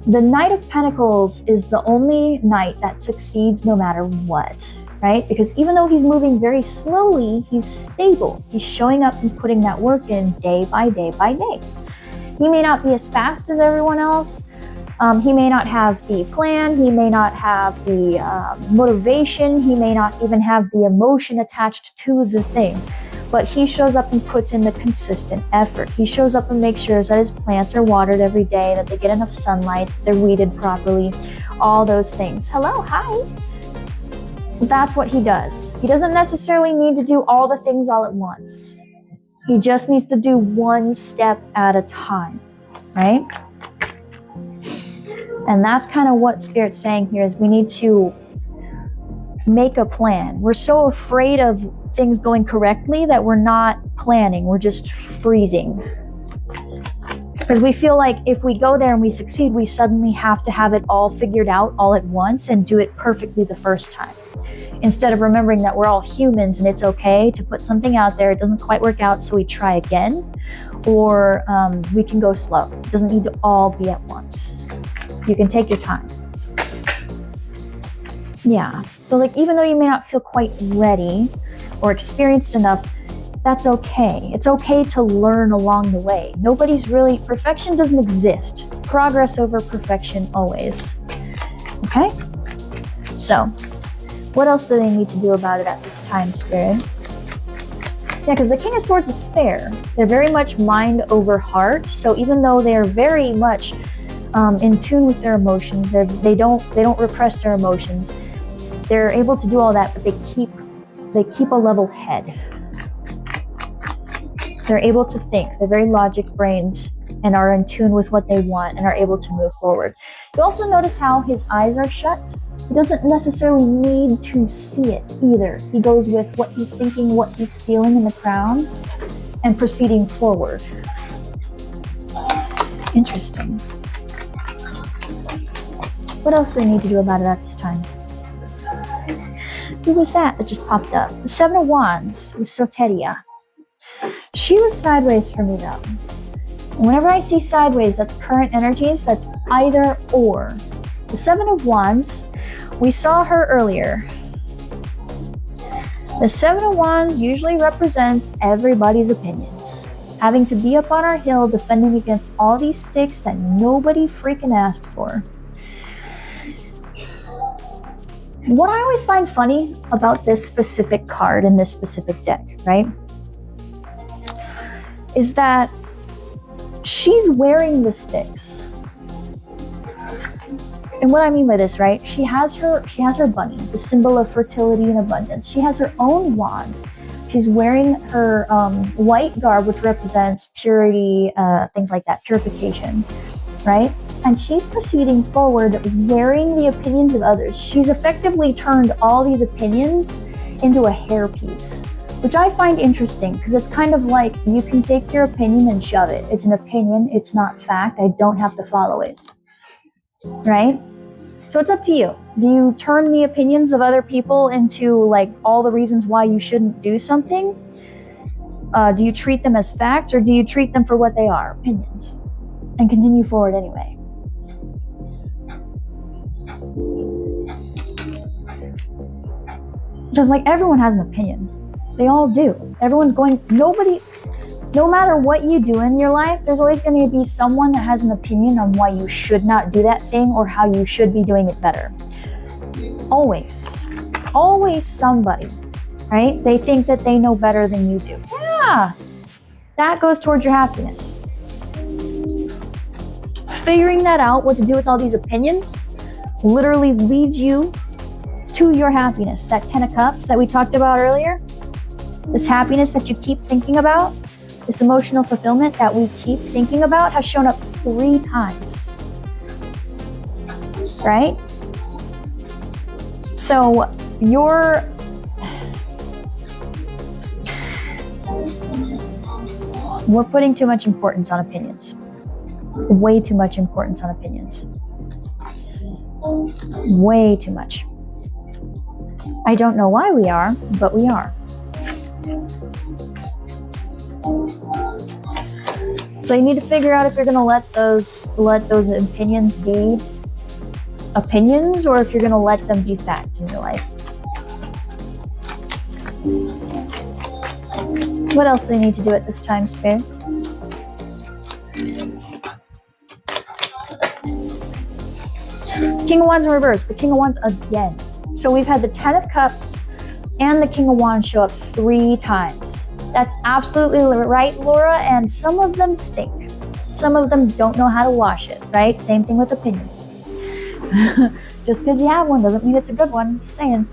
The Knight of Pentacles is the only knight that succeeds no matter what, right? Because even though he's moving very slowly, he's stable. He's showing up and putting that work in day by day by day. He may not be as fast as everyone else, He may not have the plan, he may not have the motivation, he may not even have the emotion attached to the thing, but he shows up and puts in the consistent effort. He shows up and makes sure that his plants are watered every day, that they get enough sunlight, they're weeded properly, all those things. Hello, hi. That's what he does. He doesn't necessarily need to do all the things all at once. He just needs to do one step at a time, right? And that's kind of what Spirit's saying here, is we need to make a plan. We're so afraid of things going correctly that we're not planning. We're just freezing. Because we feel like if we go there and we succeed, we suddenly have to have it all figured out all at once and do it perfectly the first time. Instead of remembering that we're all humans and it's okay to put something out there, it doesn't quite work out, so we try again. Or we can go slow. It doesn't need to all be at once. You can take your time. Yeah. So like, even though you may not feel quite ready or experienced enough, that's okay. It's okay to learn along the way. Perfection doesn't exist. Progress over perfection always. Okay? So, what else do they need to do about it at this time, Spirit? Yeah, because the King of Swords is fair. They're very much mind over heart. So even though they're very much in tune with their emotions, they don't repress their emotions. They're able to do all that, but they keep a level head. They're able to think. They're very logic-brained and are in tune with what they want and are able to move forward. You also notice how his eyes are shut. He doesn't necessarily need to see it either. He goes with what he's thinking, what he's feeling in the crown, and proceeding forward. Interesting. What else do they need to do about it at this time? Who was that just popped up? The Seven of Wands was Soteria. She was sideways for me though. Whenever I see sideways, that's current energies, that's either or. The Seven of Wands, we saw her earlier. The Seven of Wands usually represents everybody's opinions. Having to be up on our hill defending against all these sticks that nobody freaking asked for. What I always find funny about this specific card in this specific deck, right, is that she's wearing the sticks. And what I mean by this, right? She has her bunny, the symbol of fertility and abundance. She has her own wand. She's wearing her white garb, which represents purity, things like that, purification, right? And she's proceeding forward, wearing the opinions of others. She's effectively turned all these opinions into a hairpiece, which I find interesting because it's kind of like you can take your opinion and shove it. It's an opinion, it's not fact. I don't have to follow it, right? So it's up to you. Do you turn the opinions of other people into like all the reasons why you shouldn't do something? Do you treat them as facts, or do you treat them for what they are, opinions, and continue forward anyway? Because like everyone has an opinion. They all do. No matter what you do in your life, there's always going to be someone that has an opinion on why you should not do that thing or how you should be doing it better. Always. Always somebody, right? They think that they know better than you do. Yeah. That goes towards your happiness. Figuring that out, what to do with all these opinions, literally leads you to your happiness. That 10 of Cups that we talked about earlier, this happiness that you keep thinking about, this emotional fulfillment that we keep thinking about has shown up 3 times, right? So we're putting too much importance on opinions. Way too much importance on opinions. Way too much. I don't know why we are, but we are. So you need to figure out if you're going to let those opinions be opinions, or if you're going to let them be facts in your life. What else do they need to do at this time, Spirit? King of Wands in reverse, the King of Wands again. So we've had the 10 of Cups and the King of Wands show up 3 times. That's absolutely right, Laura, and some of them stink. Some of them don't know how to wash it, right? Same thing with opinions. Just because you have one doesn't mean it's a good one. Just saying.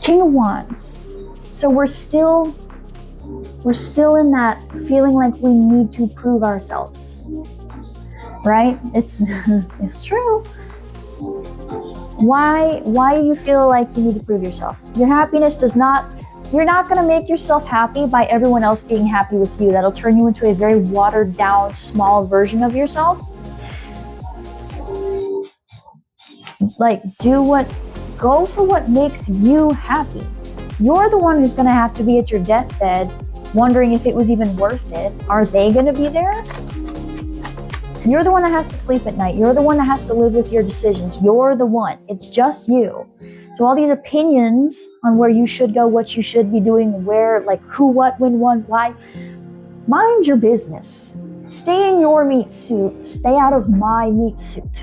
King of Wands. So we're still in that feeling like we need to prove ourselves, right? It's true. Why do you feel like you need to prove yourself? Your happiness you're not going to make yourself happy by everyone else being happy with you. That'll turn you into a very watered down, small version of yourself. Like, go for what makes you happy. You're the one who's going to have to be at your deathbed wondering if it was even worth it. Are they going to be there? You're the one that has to sleep at night. You're the one that has to live with your decisions. You're the one. It's just you. So all these opinions on where you should go, what you should be doing, where, like who, what, when, why, mind your business. Stay in your meat suit. Stay out of my meat suit.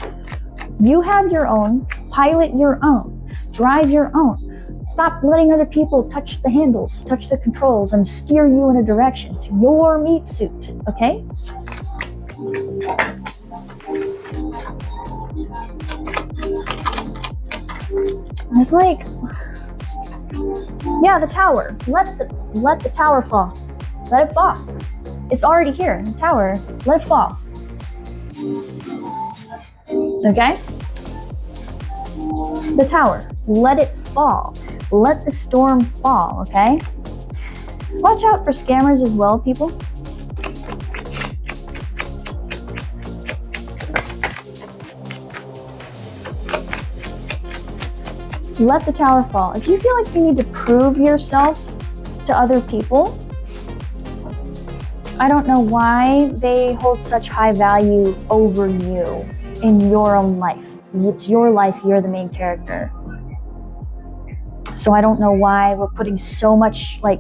You have your own. Pilot your own. Drive your own. Stop letting other people touch the handles, touch the controls, and steer you in a direction. It's your meat suit, okay? It's like, yeah, the tower. Let the tower fall. Let it fall. It's already here. The tower. Let it fall. Okay? The tower. Let it fall. Let the storm fall, okay? Watch out for scammers as well, people. Let the tower fall. If you feel like you need to prove yourself to other people, I don't know why they hold such high value over you in your own life. It's your life, you're the main character. So I don't know why we're putting so much, like,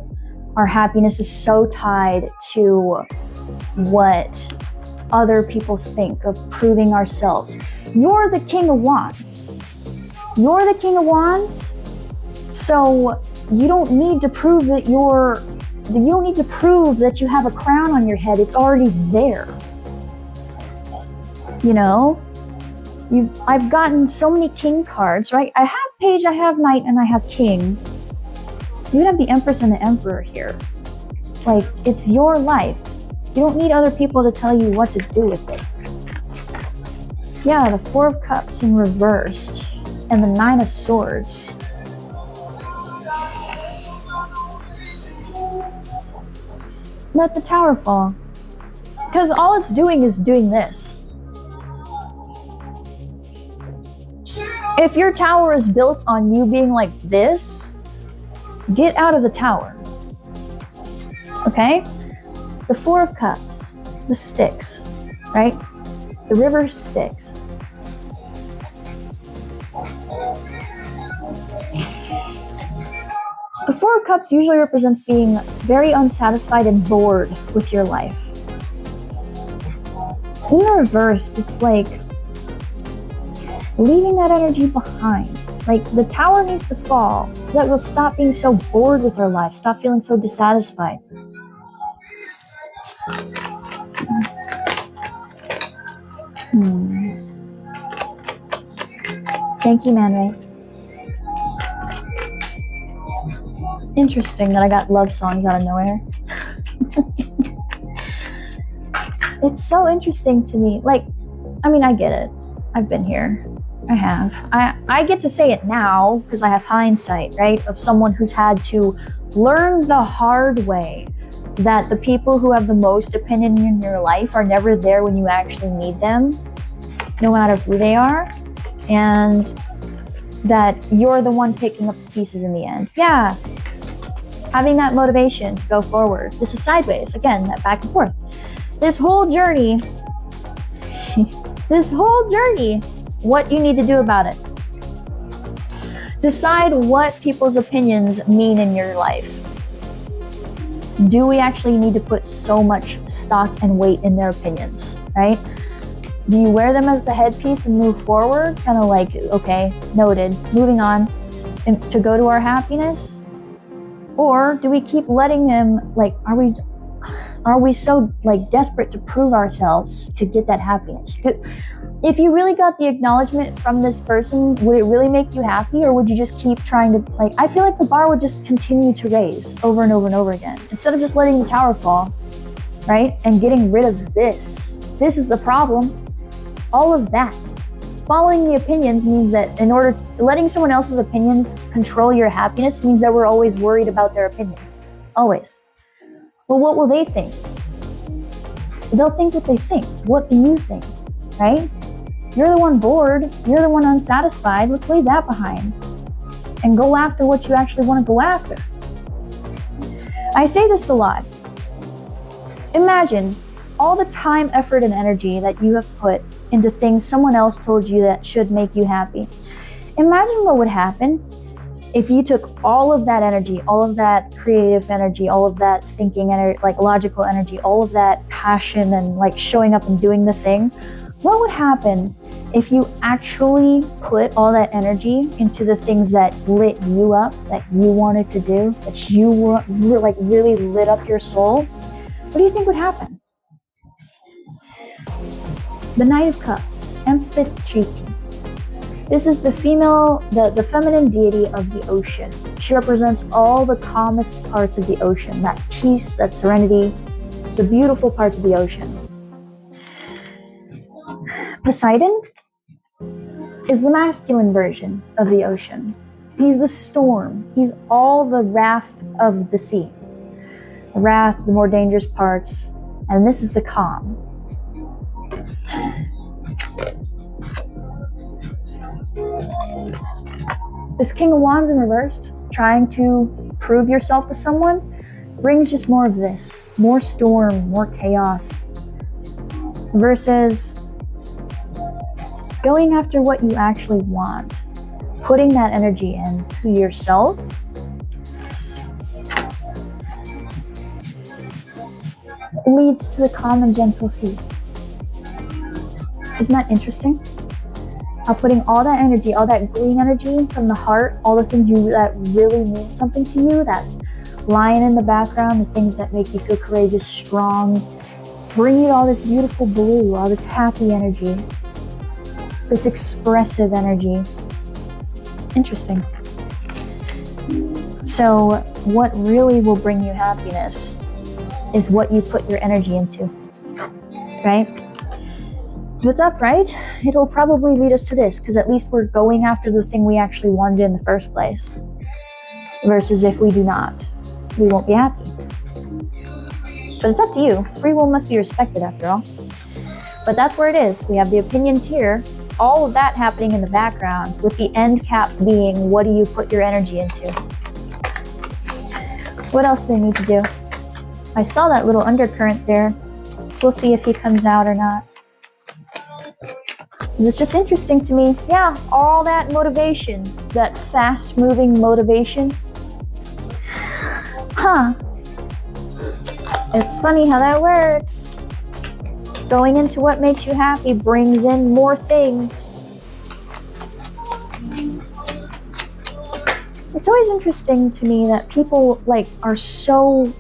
our happiness is so tied to what other people think of proving ourselves. You're the King of Wands. You're the King of Wands, so you don't need to prove that you don't need to prove that you have a crown on your head. It's already there. You know, I've gotten so many king cards, right? I have page, I have knight, and I have king. You have the Empress and the Emperor here. Like, it's your life. You don't need other people to tell you what to do with it. Yeah, the 4 of Cups in reversed. And the 9 of Swords. Let the tower fall. Because all it's doing is doing this. If your tower is built on you being like this, get out of the tower. Okay? The 4 of Cups, the Sticks, right? The river Styx. The 4 of Cups usually represents being very unsatisfied and bored with your life. In the reversed, it's like leaving that energy behind. Like, the tower needs to fall so that we'll stop being so bored with our life, stop feeling so dissatisfied. Thank you, Man Ray. Interesting that I got love songs out of nowhere. It's so interesting to me. Like, I mean, I get it. I've been here. I have. I get to say it now because I have hindsight, right? Of someone who's had to learn the hard way that the people who have the most opinion in your life are never there when you actually need them, no matter who they are. And that you're the one picking up the pieces in the end. Yeah. Having that motivation to go forward. This is sideways. Again, that back and forth. This whole journey, what you need to do about it. Decide what people's opinions mean in your life. Do we actually need to put so much stock and weight in their opinions, right? Do you wear them as the headpiece and move forward? Kind of like, okay, noted, moving on to go to our happiness? Or do we keep letting them, like, are we so like desperate to prove ourselves to get that happiness? If you really got the acknowledgement from this person, would it really make you happy, or would you just keep trying to, like, I feel like the bar would just continue to raise over and over and over again, instead of just letting the tower fall, right? And getting rid of this. This is the problem. All of that. Following the opinions means that letting someone else's opinions control your happiness means that we're always worried about their opinions. Always. Well, what will they think? They'll think what they think. What do you think? Right? You're the one bored. You're the one unsatisfied. Let's leave that behind and go after what you actually want to go after. I say this a lot. Imagine all the time, effort, and energy that you have put into things someone else told you that should make you happy. Imagine what would happen if you took all of that energy, all of that creative energy, all of that thinking energy, like logical energy, all of that passion and like showing up and doing the thing. What would happen if you actually put all that energy into the things that lit you up, that you wanted to do, that you like really lit up your soul? What do you think would happen? The Knight of Cups, Amphitrite. This is the feminine deity of the ocean. She represents all the calmest parts of the ocean, that peace, that serenity, the beautiful parts of the ocean. Poseidon is the masculine version of the ocean. He's the storm. He's all the wrath of the sea. The wrath, the more dangerous parts, and this is the calm. This King of Wands in reversed, trying to prove yourself to someone, brings just more of this, more storm, more chaos, versus going after what you actually want, putting that energy into yourself. Leads to the calm and gentle sea. Isn't that interesting? How putting all that energy, all that green energy from the heart, all the things that really mean something to you, that lion in the background, the things that make you feel courageous, strong, bring you all this beautiful blue, all this happy energy, this expressive energy. Interesting. So what really will bring you happiness is what you put your energy into, right? If it's upright, it'll probably lead us to this, because at least we're going after the thing we actually wanted in the first place. Versus if we do not, we won't be happy. But it's up to you. Free will must be respected after all. But that's where it is. We have the opinions here, all of that happening in the background, with the end cap being, what do you put your energy into? What else do they need to do? I saw that little undercurrent there. We'll see if he comes out or not. It's just interesting to me. Yeah, all that motivation, that fast-moving motivation. Huh. It's funny how that works. Going into what makes you happy brings in more things. It's always interesting to me that people are so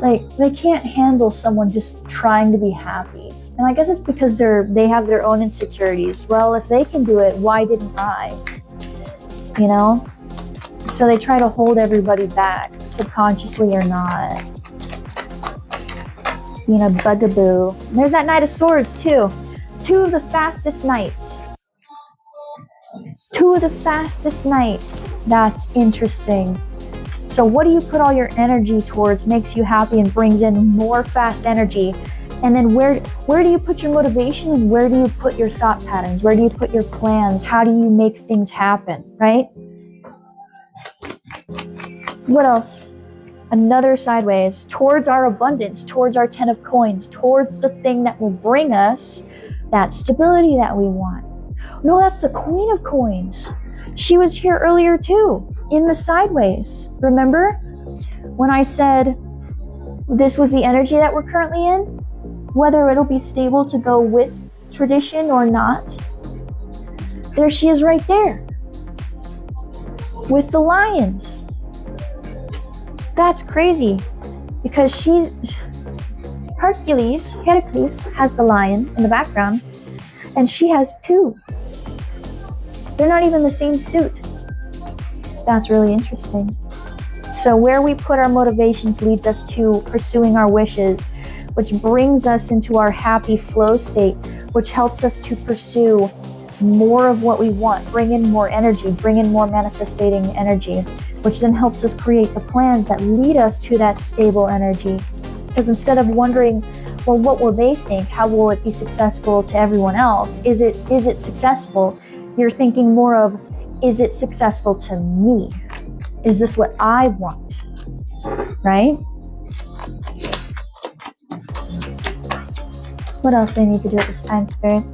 they can't handle someone just trying to be happy. And I guess it's because they have their own insecurities. Well, if they can do it, why didn't I? You know? So they try to hold everybody back, subconsciously or not. Being a bugaboo. And there's that Knight of Swords too. Two of the fastest knights. That's interesting. So what do you put all your energy towards makes you happy and brings in more fast energy? And then where do you put your motivation, and where do you put your thought patterns? Where do you put your plans? How do you make things happen, right? What else? Another sideways, towards our abundance, towards our 10 of coins, towards the thing that will bring us that stability that we want. No, that's the Queen of Coins. She was here earlier too, in the sideways. Remember when I said this was the energy that we're currently in? Whether it'll be stable to go with tradition or not, there she is right there with the lions. That's crazy, because Hercules has the lion in the background, and she has two. They're not even the same suit. That's really interesting. So where we put our motivations leads us to pursuing our wishes, which brings us into our happy flow state, which helps us to pursue more of what we want, bring in more energy, bring in more manifesting energy, which then helps us create the plans that lead us to that stable energy. Because instead of wondering, well, what will they think? How will it be successful to everyone else? Is it successful? You're thinking more of, is it successful to me? Is this what I want? Right? What else do I need to do at this time, Spirit?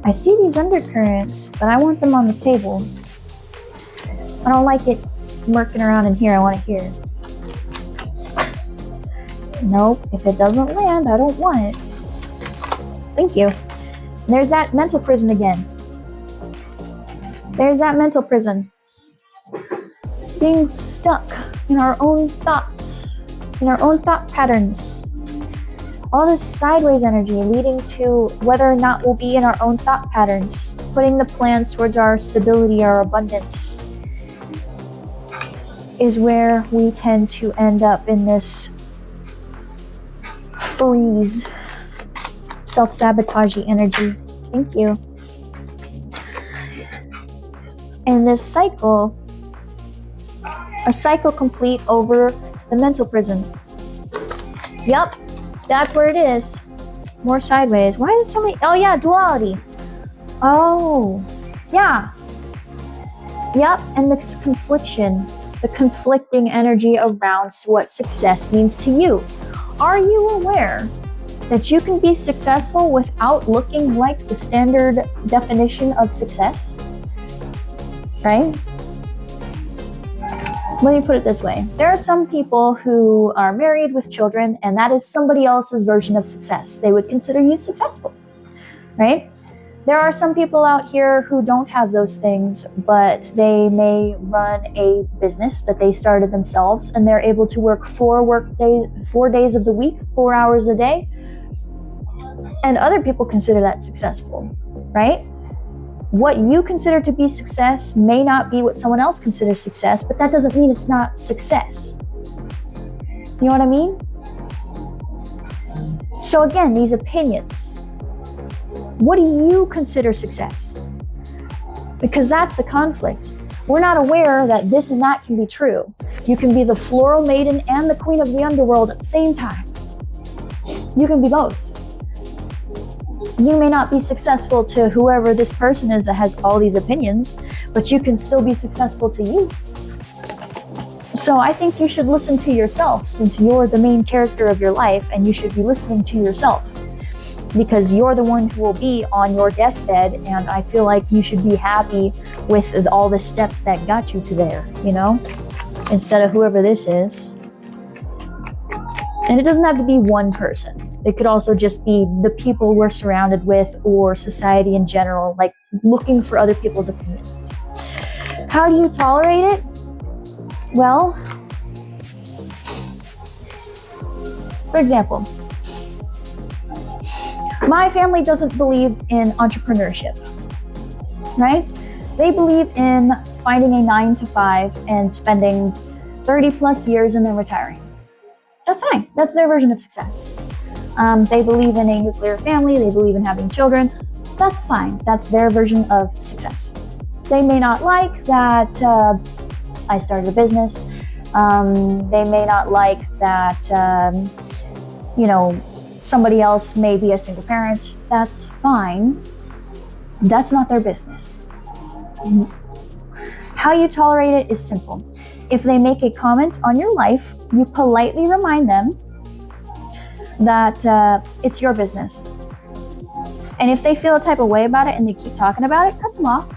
I see these undercurrents, but I want them on the table. I don't like it murking around in here. I want to hear. Nope, if it doesn't land, I don't want it. Thank you. And there's that mental prison again. There's that mental prison. Being stuck in our own thoughts, in our own thought patterns. All this sideways energy leading to whether or not we'll be in our own thought patterns, putting the plans towards our stability, our abundance, is where we tend to end up in this freeze, self-sabotaging energy. Thank you. And this cycle, a cycle complete over the mental prison. Yep, that's where it is. More sideways. Why is it so many? Oh yeah, duality. Oh, yeah. Yep, and this confliction, the conflicting energy around what success means to you. Are you aware that you can be successful without looking like the standard definition of success? Right? Let me put it this way. There are some people who are married with children, and that is somebody else's version of success. They would consider you successful, right? There are some people out here who don't have those things, but they may run a business that they started themselves, and they're able to work 4 days of the week, 4 hours a day. And other people consider that successful, right? What you consider to be success may not be what someone else considers success, but that doesn't mean it's not success. You know what I mean? So again, these opinions. What do you consider success? Because that's the conflict. We're not aware that this and that can be true. You can be the floral maiden and the queen of the underworld at the same time. You can be both. You may not be successful to whoever this person is that has all these opinions, but you can still be successful to you. So I think you should listen to yourself, since you're the main character of your life, and you should be listening to yourself, because you're the one who will be on your deathbed, and I feel like you should be happy with all the steps that got you to there, you know, instead of whoever this is. And it doesn't have to be one person. It could also just be the people we're surrounded with, or society in general, like looking for other people's opinions. How do you tolerate it? Well, for example, my family doesn't believe in entrepreneurship, right? They believe in finding a 9-to-5 and spending 30 plus years and then retiring. That's fine. That's their version of success. They believe in a nuclear family. They believe in having children. That's fine. That's their version of success. They may not like that I started a business. They may not like that, somebody else may be a single parent. That's fine. That's not their business. How you tolerate it is simple. If they make a comment on your life, you politely remind them that it's your business. And if they feel a type of way about it and they keep talking about it, cut them off.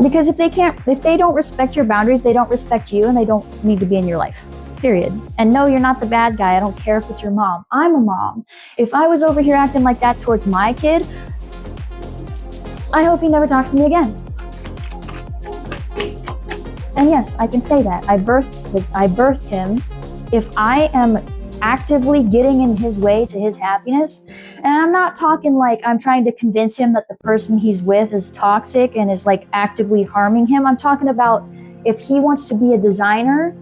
Because if they don't respect your boundaries, they don't respect you, and they don't need to be in your life. period. And no, you're not the bad guy. I don't care if it's your mom. I'm a mom. If I was over here acting like that towards my kid, I hope he never talks to me again. And yes, I can say that. I birthed him. If I am actively getting in his way to his happiness, and I'm not talking like I'm trying to convince him that the person he's with is toxic and is like actively harming him. I'm talking about if he wants to be a designer,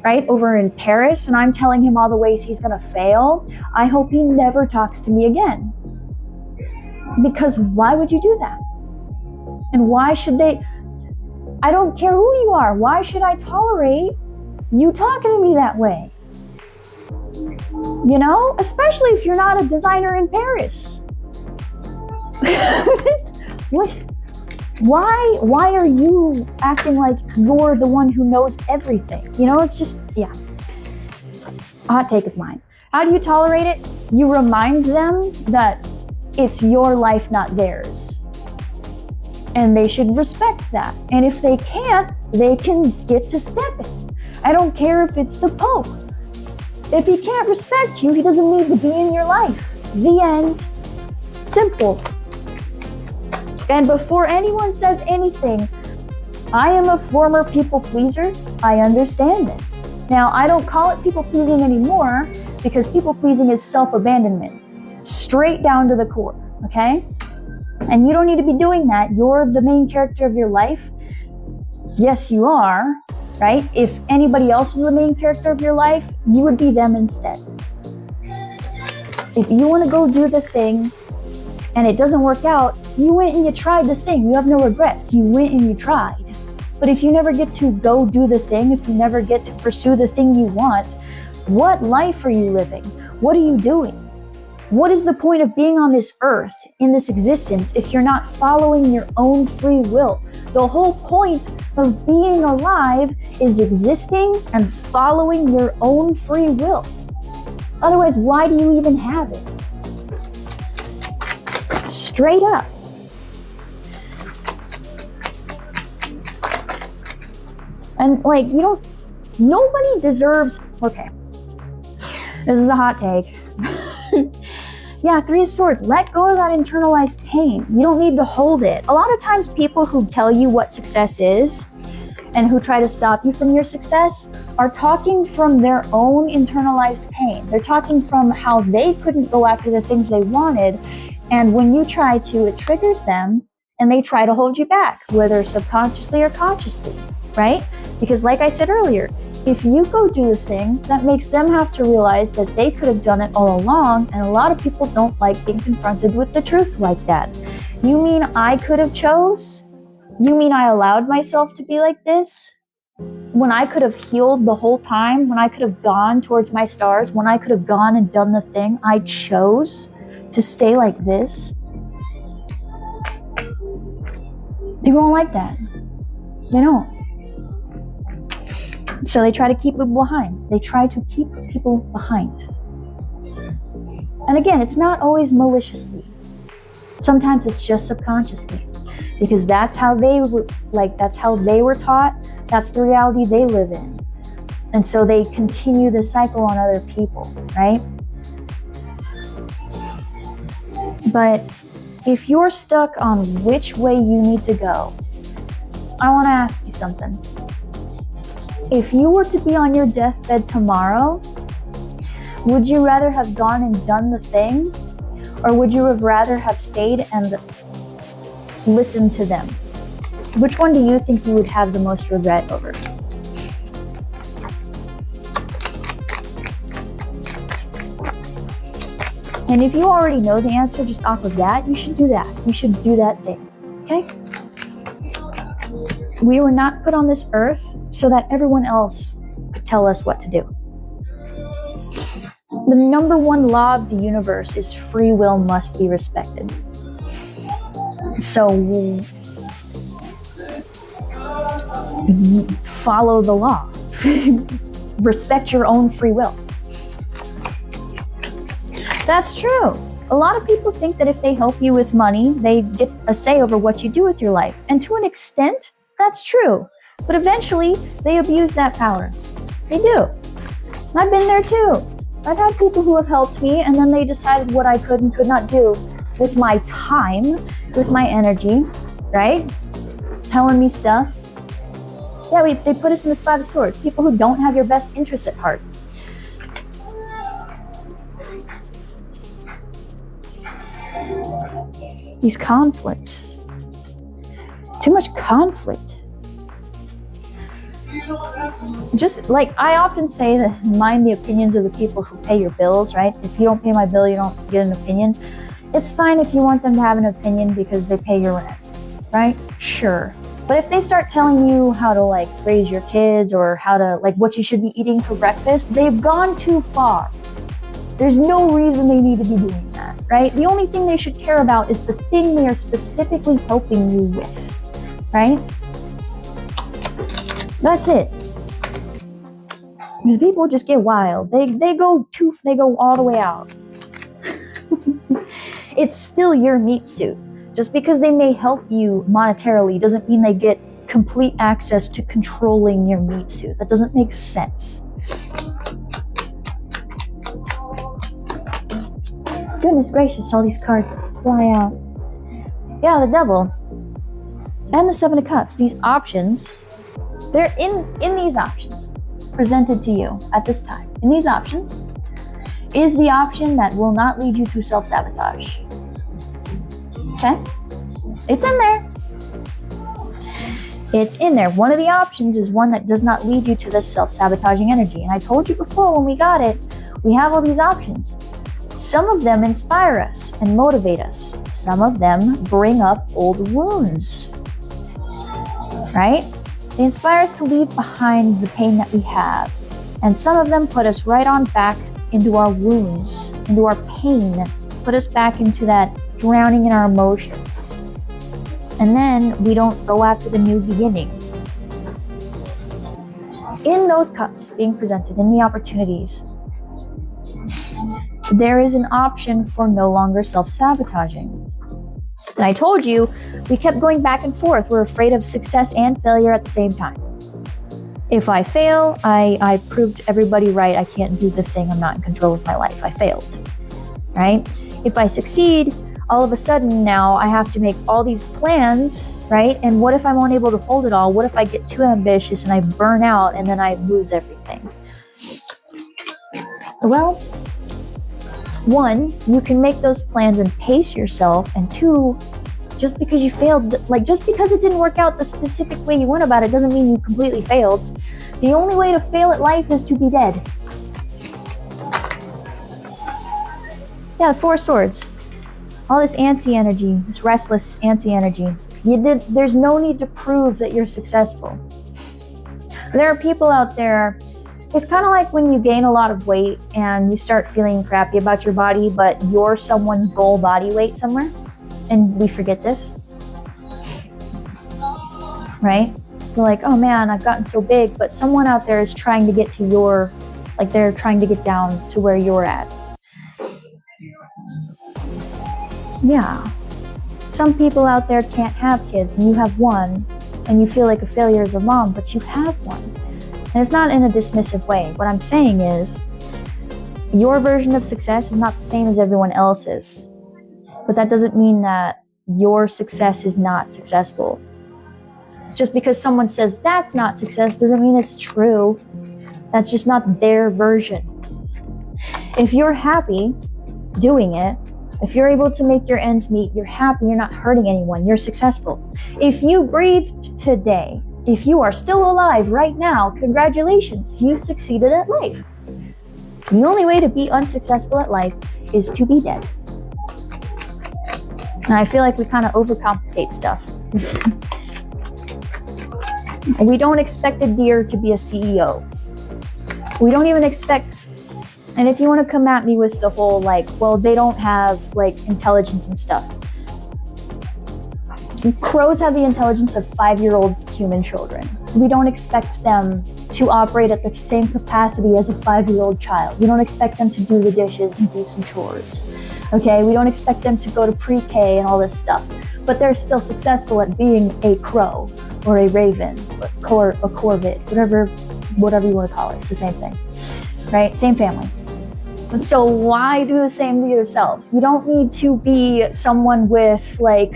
right, over in Paris, and I'm telling him all the ways he's gonna fail, I hope he never talks to me again. Because why would you do that? And why should they? I don't care who you are. Why should I tolerate you talking to me that way? You know, especially if you're not a designer in Paris. What? Why are you acting like you're the one who knows everything? You know, it's just, yeah. A hot take of mine. How do you tolerate it? You remind them that it's your life, not theirs. And they should respect that. And if they can't, they can get to stepping. I don't care if it's the Pope. If he can't respect you, he doesn't need to be in your life. The end. Simple. And before anyone says anything, I am a former people pleaser. I understand this. Now, I don't call it people pleasing anymore because people pleasing is self-abandonment. Straight down to the core, okay? And you don't need to be doing that. You're the main character of your life. Yes, you are, right? If anybody else was the main character of your life, you would be them instead. If you want to go do the thing and it doesn't work out, you went and you tried the thing. You have no regrets. You went and you tried. But if you never get to go do the thing, if you never get to pursue the thing you want, what life are you living? What are you doing? What is the point of being on this earth, in this existence, if you're not following your own free will? The whole point of being alive is existing and following your own free will. Otherwise, why do you even have it? Straight up. And like, nobody deserves, okay, this is a hot take. Yeah, 3 of Swords. Let go of that internalized pain. You don't need to hold it. A lot of times people who tell you what success is and who try to stop you from your success are talking from their own internalized pain. They're talking from how they couldn't go after the things they wanted. And when you try to, it triggers them and they try to hold you back, whether subconsciously or consciously, right? Because like I said earlier, if you go do the thing, that makes them have to realize that they could have done it all along, and a lot of people don't like being confronted with the truth like that. You mean I could have chose? You mean I allowed myself to be like this? When I could have healed the whole time, when I could have gone towards my stars, when I could have gone and done the thing, I chose to stay like this? People don't like that. They don't. So they try to keep people behind. They try to keep people behind. And again, it's not always maliciously. Sometimes it's just subconsciously. Because that's how they were taught. That's the reality they live in. And so they continue the cycle on other people, right? But if you're stuck on which way you need to go, I want to ask you something. If you were to be on your deathbed tomorrow, would you rather have gone and done the thing? Or would you have rather have stayed and listened to them? Which one do you think you would have the most regret over? And if you already know the answer just off of that, you should do that. You should do that thing, okay? We were not put on this earth so that everyone else could tell us what to do. The number one law of the universe is free will must be respected. So follow the law. Respect your own free will. That's true. A lot of people think that if they help you with money, they get a say over what you do with your life. And to an extent, that's true. But eventually, they abuse that power. They do. I've been there too. I've had people who have helped me, and then they decided what I could and could not do with my time, with my energy, right? Telling me stuff. Yeah, they put us in the spot of swords. People who don't have your best interests at heart. These conflicts. Too much conflict. Just like I often say, that mind the opinions of the people who pay your bills, right? If you don't pay my bill, you don't get an opinion. It's fine if you want them to have an opinion because they pay your rent, right? Sure. But if they start telling you how to like raise your kids or how to like what you should be eating for breakfast, they've gone too far. There's no reason they need to be doing that, right? The only thing they should care about is the thing they are specifically helping you with, right? That's it. Because people just get wild. They go all the way out. It's still your meat suit. Just because they may help you monetarily doesn't mean they get complete access to controlling your meat suit. That doesn't make sense. Goodness gracious, all these cards fly out. Yeah, the devil. And the Seven of Cups. These options, they're in these options presented to you at this time. In these options is the option that will not lead you to self-sabotage. Okay? It's in there. It's in there. One of the options is one that does not lead you to this self-sabotaging energy. And I told you before when we got it, we have all these options. Some of them inspire us and motivate us. Some of them bring up old wounds. Right? They inspire us to leave behind the pain that we have. And some of them put us right on back into our wounds, into our pain, put us back into that drowning in our emotions. And then we don't go after the new beginning. In those cups being presented, in the opportunities, there is an option for no longer self-sabotaging. And I told you, we kept going back and forth. We're afraid of success and failure at the same time. If I fail, I proved everybody right. I can't do the thing. I'm not in control of my life. I failed, right? If I succeed, all of a sudden now I have to make all these plans, right? And what if I'm unable to hold it all? What if I get too ambitious and I burn out and then I lose everything? Well, one, you can make those plans and pace yourself. And two, just because you failed, like just because it didn't work out the specific way you went about it doesn't mean you completely failed. The only way to fail at life is to be dead. Yeah, Four of Swords. All this antsy energy, this restless antsy energy. There's no need to prove that you're successful. There are people out there, it's kind of like when you gain a lot of weight and you start feeling crappy about your body, but you're someone's goal body weight somewhere. And we forget this. Right? We're like, oh man, I've gotten so big, but someone out there is trying to get to your, like they're trying to get down to where you're at. Yeah. Some people out there can't have kids and you have one, and you feel like a failure as a mom, but you have one. And it's not in a dismissive way. What I'm saying is, your version of success is not the same as everyone else's. But that doesn't mean that your success is not successful. Just because someone says that's not success doesn't mean it's true. That's just not their version. If you're happy doing it, if you're able to make your ends meet, you're happy, you're not hurting anyone, you're successful. If you breathed today, if you are still alive right now, congratulations, you succeeded at life. The only way to be unsuccessful at life is to be dead. And I feel like we kind of overcomplicate stuff. We don't expect a deer to be a CEO. We don't even expect, and if you want to come at me with the whole like, well, they don't have like intelligence and stuff. Crows have the intelligence of 5-year-old human children. We don't expect them to operate at the same capacity as a 5-year-old child. We don't expect them to do the dishes and do some chores. Okay, we don't expect them to go to pre-K and all this stuff. But they're still successful at being a crow or a raven or a corvid, whatever you want to call it. It's the same thing. right? Same family. And so why do the same to yourself? You don't need to be someone with like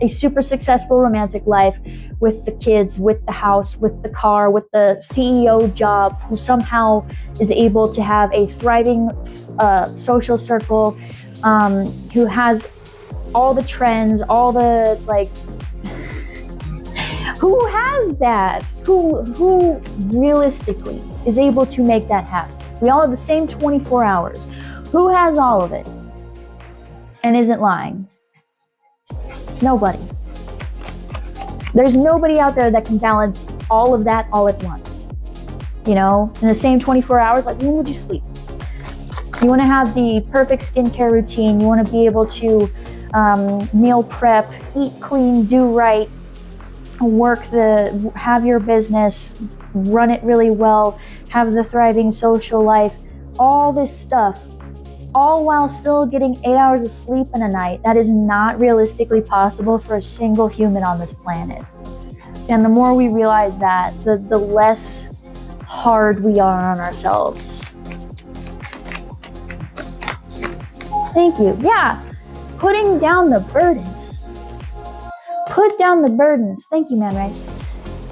a super successful romantic life with the kids, with the house, with the car, with the CEO job, who somehow is able to have a thriving social circle, who has all the trends, all the like, who has that? Who realistically is able to make that happen? We all have the same 24 hours. Who has all of it and isn't lying? Nobody. There's nobody out there that can balance all of that all at once. You know, in the same 24 hours, like when would you sleep? You want to have the perfect skincare routine. You want to be able to meal prep, eat clean, do right, have your business, run it really well, have the thriving social life, all this stuff, all while still getting 8 hours of sleep in a night. That is not realistically possible for a single human on this planet. And the more we realize that, the less hard we are on ourselves. Thank you. Yeah, putting down the burdens. Put down the burdens. Thank you, Man Ray.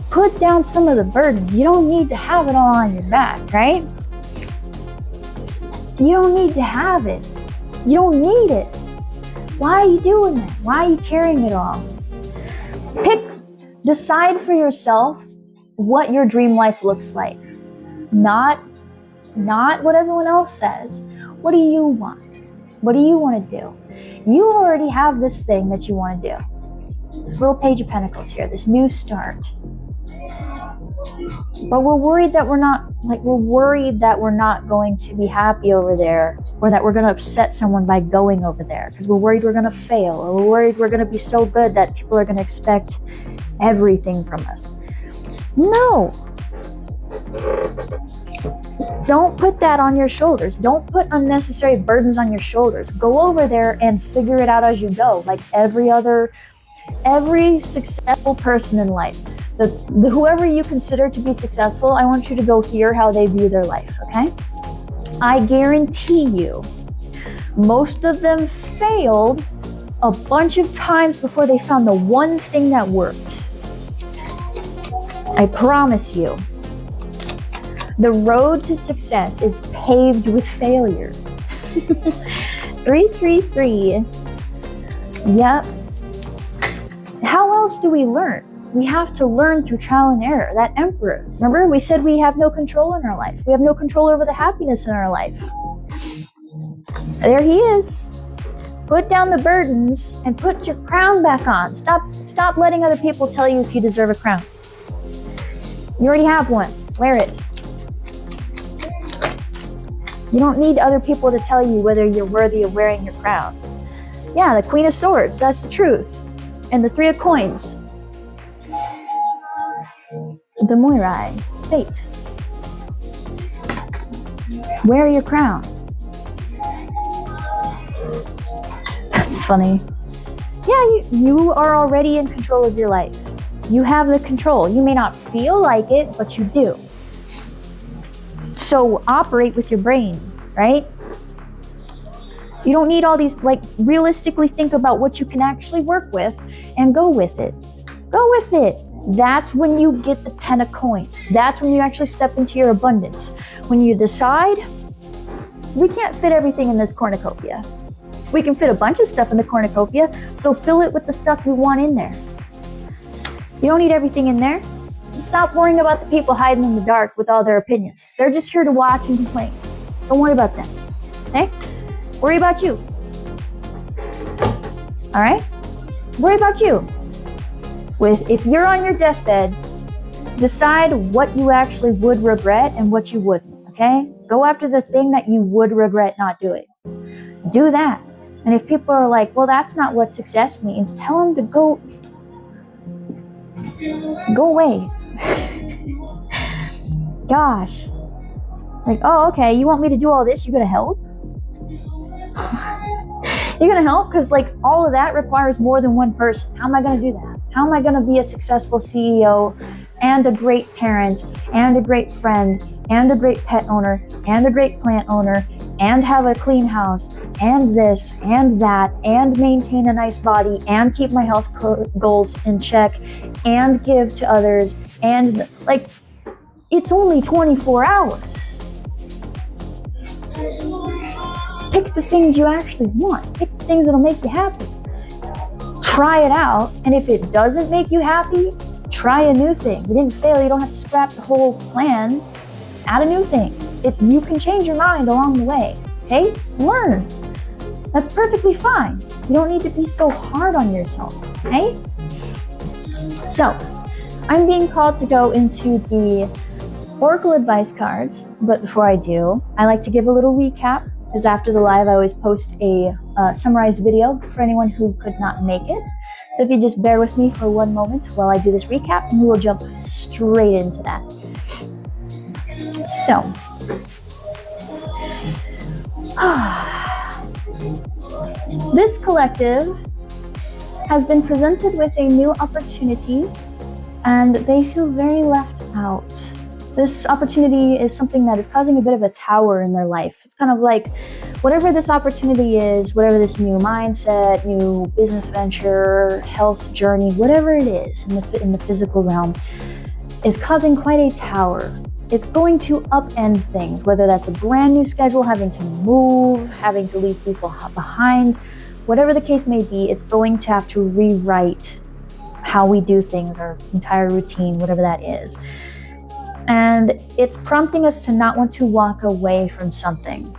Put down some of the burdens. You don't need to have it all on your back, right? You don't need to have it. You don't need it. Why are you doing that? Why are you carrying it all? Decide for yourself what your dream life looks like. Not what everyone else says. What do you want? What do you want to do? You already have this thing that you want to do. This little Page of Pentacles here, this new start. But we're worried that we're not going to be happy over there, or that we're going to upset someone by going over there, because we're worried we're going to fail, or we're worried we're going to be so good that people are going to expect everything from us. No. Don't put that on your shoulders. Don't put unnecessary burdens on your shoulders. Go over there and figure it out as you go, like every successful person in life. Whoever you consider to be successful, I want you to go hear how they view their life, okay? I guarantee you, most of them failed a bunch of times before they found the one thing that worked. I promise you. The road to success is paved with failure. 333. Yep. How else do we learn? We have to learn through trial and error. That Emperor, remember we said we have no control in our life. We have no control over the happiness in our life. There he is. Put down the burdens and put your crown back on. Stop letting other people tell you if you deserve a crown. You already have one. Wear it. You don't need other people to tell you whether you're worthy of wearing your crown. Yeah, the Queen of Swords, that's the truth. And the Three of Coins. The Moirai, Fate. Wear your crown. That's funny. Yeah, you are already in control of your life. You have the control. You may not feel like it, but you do. So operate with your brain, right? You don't need all these, realistically think about what you can actually work with and go with it. Go with it. That's when you get the 10 of coins. That's when you actually step into your abundance. When you decide, we can't fit everything in this cornucopia. We can fit a bunch of stuff in the cornucopia, so fill it with the stuff you want in there. You don't need everything in there. Stop worrying about the people hiding in the dark with all their opinions. They're just here to watch and complain. Don't worry about them, okay? Worry about you. All right? Worry about you. If you're on your deathbed, decide what you actually would regret and what you wouldn't, okay? Go after the thing that you would regret not doing. Do that. And if people are like, well, that's not what success means, tell them to go away. Gosh. Oh, okay, you want me to do all this? You're going to help? You're going to help? Because all of that requires more than one person. How am I going to do that? How am I going to be a successful CEO and a great parent, and a great friend, and a great pet owner, and a great plant owner, and have a clean house, and this, and that, and maintain a nice body, and keep my health goals in check, and give to others, and like, it's only 24 hours. Pick the things you actually want. Pick the things that'll make you happy. Try it out, and if it doesn't make you happy, try a new thing. You didn't fail, you don't have to scrap the whole plan. Add a new thing. You can change your mind along the way, okay? Learn. That's perfectly fine. You don't need to be so hard on yourself, okay? So, I'm being called to go into the Oracle advice cards, but before I do, I like to give a little recap, because after the live I always post a summarized video for anyone who could not make it. So if you just bear with me for one moment while I do this recap, and we will jump straight into that. So, this collective has been presented with a new opportunity, and they feel very left out. This opportunity is something that is causing a bit of a tower in their life. It's kind of like whatever this opportunity is, whatever this new mindset, new business venture, health journey, whatever it is in the physical realm, is causing quite a tower. It's going to upend things, whether that's a brand new schedule, having to move, having to leave people behind, whatever the case may be, it's going to have to rewrite how we do things, our entire routine, whatever that is. And it's prompting us to not want to walk away from something,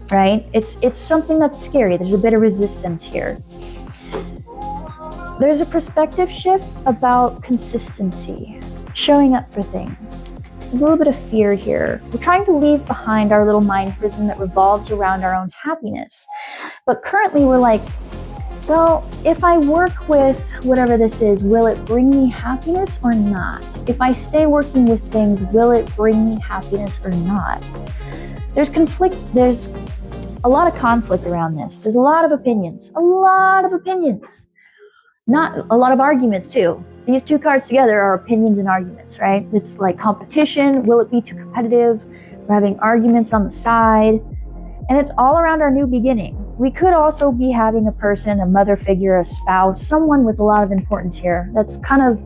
right? It's something that's scary. There's a bit of resistance here. There's a perspective shift about consistency, showing up for things. There's a little bit of fear here. We're trying to leave behind our little mind prison that revolves around our own happiness. But currently we're like, well, if I work with whatever this is, will it bring me happiness or not? If I stay working with things, will it bring me happiness or not? There's conflict. There's a lot of conflict around this. There's a lot of opinions. Not a lot of arguments too. These two cards together are opinions and arguments, right? It's like competition. Will it be too competitive? We're having arguments on the side. And it's all around our new beginning. We could also be having a person, a mother figure, a spouse, someone with a lot of importance here that's kind of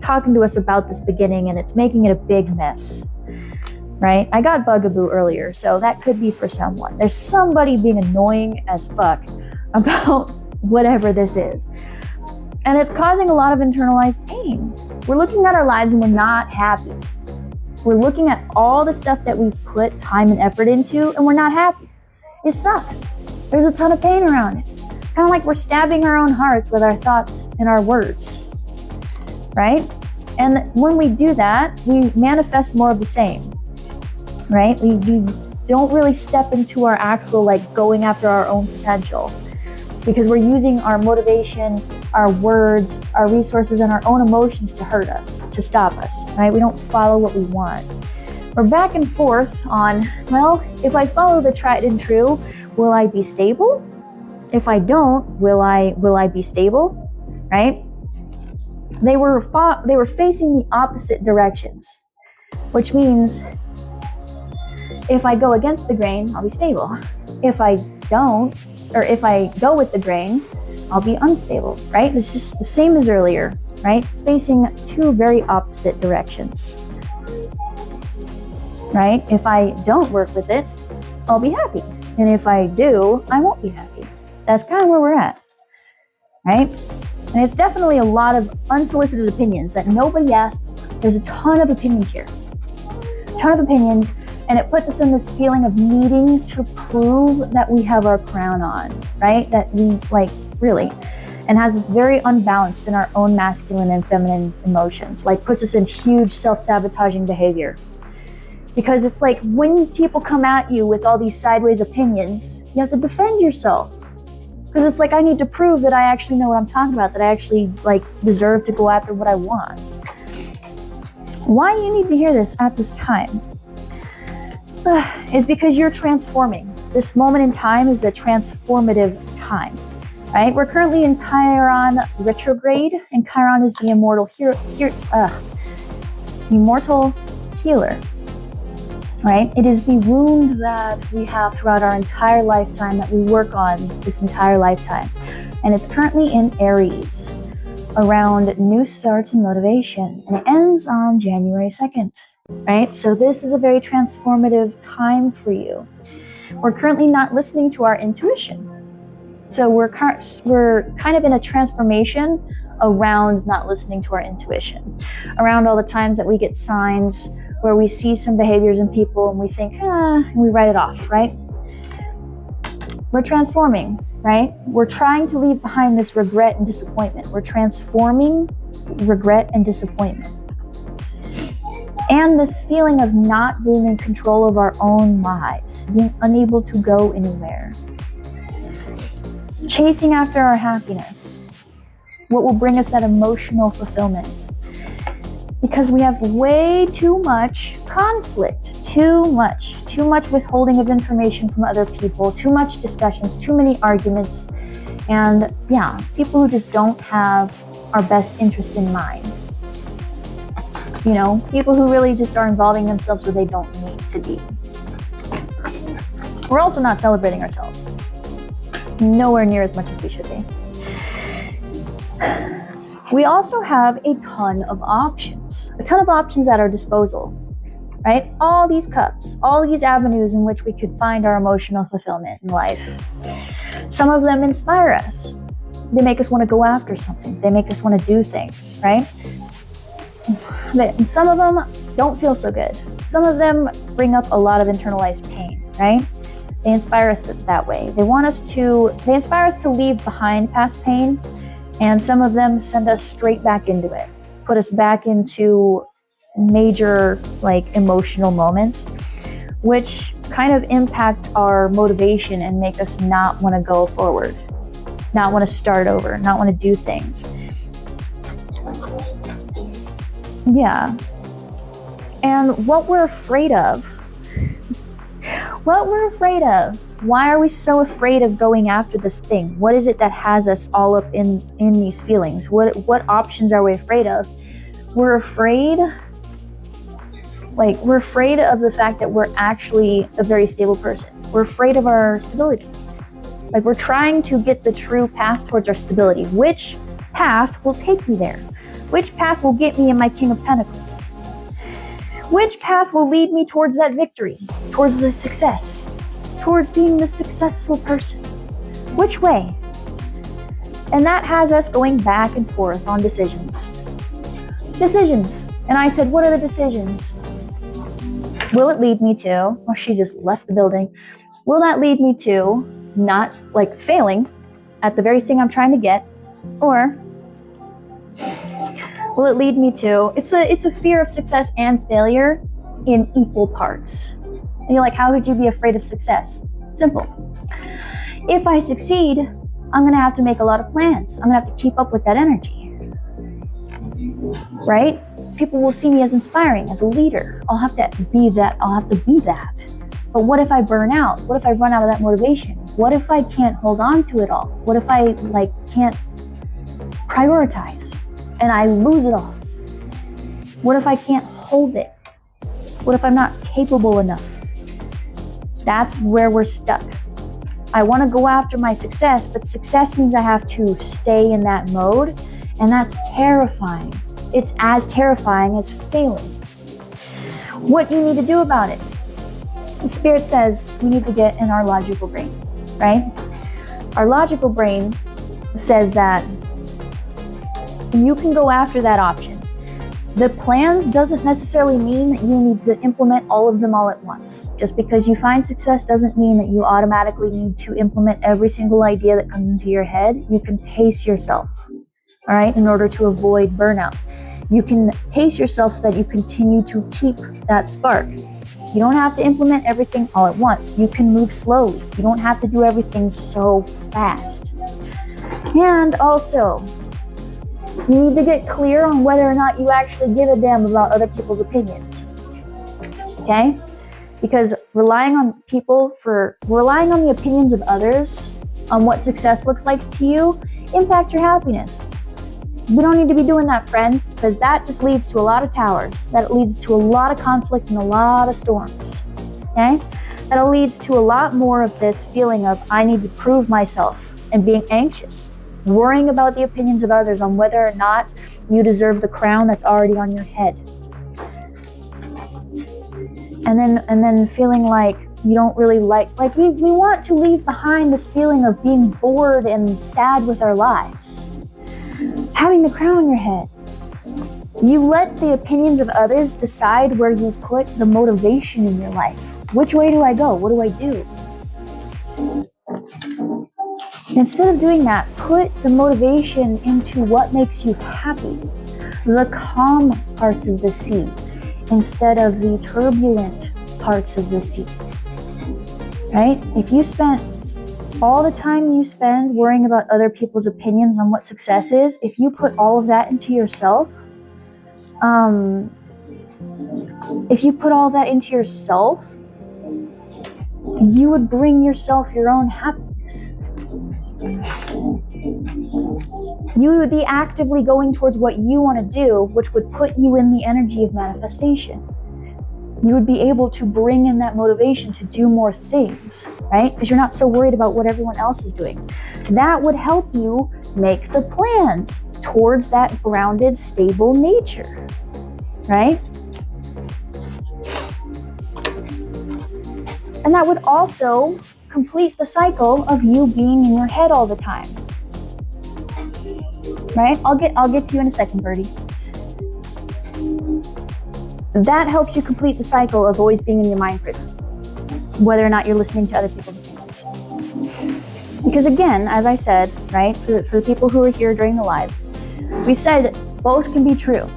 talking to us about this beginning, and it's making it a big mess, right? I got bugaboo earlier, so that could be for someone. There's somebody being annoying as fuck about whatever this is. And it's causing a lot of internalized pain. We're looking at our lives and we're not happy. We're looking at all the stuff that we've put time and effort into, and we're not happy. It sucks. There's a ton of pain around it. Kind of like we're stabbing our own hearts with our thoughts and our words, right? And when we do that, we manifest more of the same, right? We don't really step into our actual, like, going after our own potential, because we're using our motivation, our words, our resources, and our own emotions to hurt us, to stop us, right? We don't follow what we want. We're back and forth on, well, if I follow the tried and true, will I be stable? If I don't, will I be stable? Right? They were facing the opposite directions, which means if I go against the grain, I'll be stable. If I don't, or if I go with the grain, I'll be unstable, right? It's just the same as earlier, right? Facing two very opposite directions, right? If I don't work with it, I'll be happy. And if I do, I won't be happy. That's kind of where we're at, right? And it's definitely a lot of unsolicited opinions that nobody asked for. There's a ton of opinions here. A ton of opinions, and it puts us in this feeling of needing to prove that we have our crown on, right? That we, like, really, and has us very unbalanced in our own masculine and feminine emotions, like puts us in huge self-sabotaging behavior. Because it's like when people come at you with all these sideways opinions, you have to defend yourself. Because it's like, I need to prove that I actually know what I'm talking about, that I actually, like, deserve to go after what I want. Why you need to hear this at this time is because you're transforming. This moment in time is a transformative time, right? We're currently in Chiron retrograde, and Chiron is the immortal hero. immortal healer, right? It is the wound that we have throughout our entire lifetime that we work on this entire lifetime. And it's currently in Aries, around new starts and motivation. And it ends on January 2nd, right? So this is a very transformative time for you. We're currently not listening to our intuition. So we're kind of in a transformation around not listening to our intuition, around all the times that we get signs where we see some behaviors in people and we think, and we write it off, right? We're transforming, right? We're trying to leave behind this regret and disappointment. We're transforming regret and disappointment. And this feeling of not being in control of our own lives, being unable to go anywhere. Chasing after our happiness, what will bring us that emotional fulfillment. Because we have way too much conflict, too much withholding of information from other people, too much discussions, too many arguments, and yeah, people who just don't have our best interest in mind. You know, people who really just are involving themselves where they don't need to be. We're also not celebrating ourselves. Nowhere near as much as we should be. We also have a ton of options at our disposal, right? All these cups, all these avenues in which we could find our emotional fulfillment in life. Some of them inspire us. They make us want to go after something. They make us want to do things, right? And some of them don't feel so good. Some of them bring up a lot of internalized pain, right? They inspire us that way. They inspire us to leave behind past pain, and some of them send us straight back into it, put us back into major emotional moments, which kind of impact our motivation and make us not want to go forward, not want to start over, not want to do things. Yeah. And what we're afraid of, why are we so afraid of going after this thing? What is it that has us all up in these feelings? What options are we afraid of? We're afraid of the fact that we're actually a very stable person. We're afraid of our stability. We're trying to get the true path towards our stability. Which path will take me there? Which path will get me in my King of Pentacles? Which path will lead me towards that victory, towards the success, towards being the successful person? Which way? And that has us going back and forth on decisions. And I said, what are the decisions? Will it lead me to, well, she just left the building. Will that lead me to not failing at the very thing I'm trying to get? Or will it lead me to, it's a fear of success and failure in equal parts. And you're like, how could you be afraid of success? Simple. If I succeed, I'm going to have to make a lot of plans. I'm going to have to keep up with that energy. Right? People will see me as inspiring, as a leader. I'll have to be that. But what if I burn out? What if I run out of that motivation? What if I can't hold on to it all? What if I can't prioritize and I lose it all? What if I can't hold it? What if I'm not capable enough? That's where we're stuck. I want to go after my success, but success means I have to stay in that mode, and that's terrifying. It's as terrifying as failing. What do you need to do about it? The Spirit says we need to get in our logical brain, right? Our logical brain says that you can go after that option. The plans doesn't necessarily mean that you need to implement all of them all at once. Just because you find success doesn't mean that you automatically need to implement every single idea that comes into your head. You can pace yourself, all right, in order to avoid burnout. You can pace yourself so that you continue to keep that spark. You don't have to implement everything all at once. You can move slowly. You don't have to do everything so fast. And also, you need to get clear on whether or not you actually give a damn about other people's opinions. Okay? Because relying on the opinions of others on what success looks like to you impact your happiness. We don't need to be doing that, friend, because that just leads to a lot of towers. That leads to a lot of conflict and a lot of storms. Okay? That leads to a lot more of this feeling of I need to prove myself and being anxious, worrying about the opinions of others on whether or not you deserve the crown that's already on your head. And then feeling like you don't really like we want to leave behind this feeling of being bored and sad with our lives. Having the crown on your head. You let the opinions of others decide where you put the motivation in your life. Which way do I go? What do I do? Instead of doing that, put the motivation into what makes you happy. The calm parts of the sea instead of the turbulent parts of the sea. Right? If you spent all the time you spend worrying about other people's opinions on what success is, if you put all of that into yourself, you would bring yourself your own happiness. You would be actively going towards what you want to do, which would put you in the energy of manifestation. You would be able to bring in that motivation to do more things, right? Because you're not so worried about what everyone else is doing. That would help you make the plans towards that grounded, stable nature, right? And that would also complete the cycle of you being in your head all the time, right? I'll get to you in a second, Birdie. That helps you complete the cycle of always being in your mind prison, whether or not you're listening to other people's opinions. Because again, as I said, right, for the people who are here during the live, we said both can be true.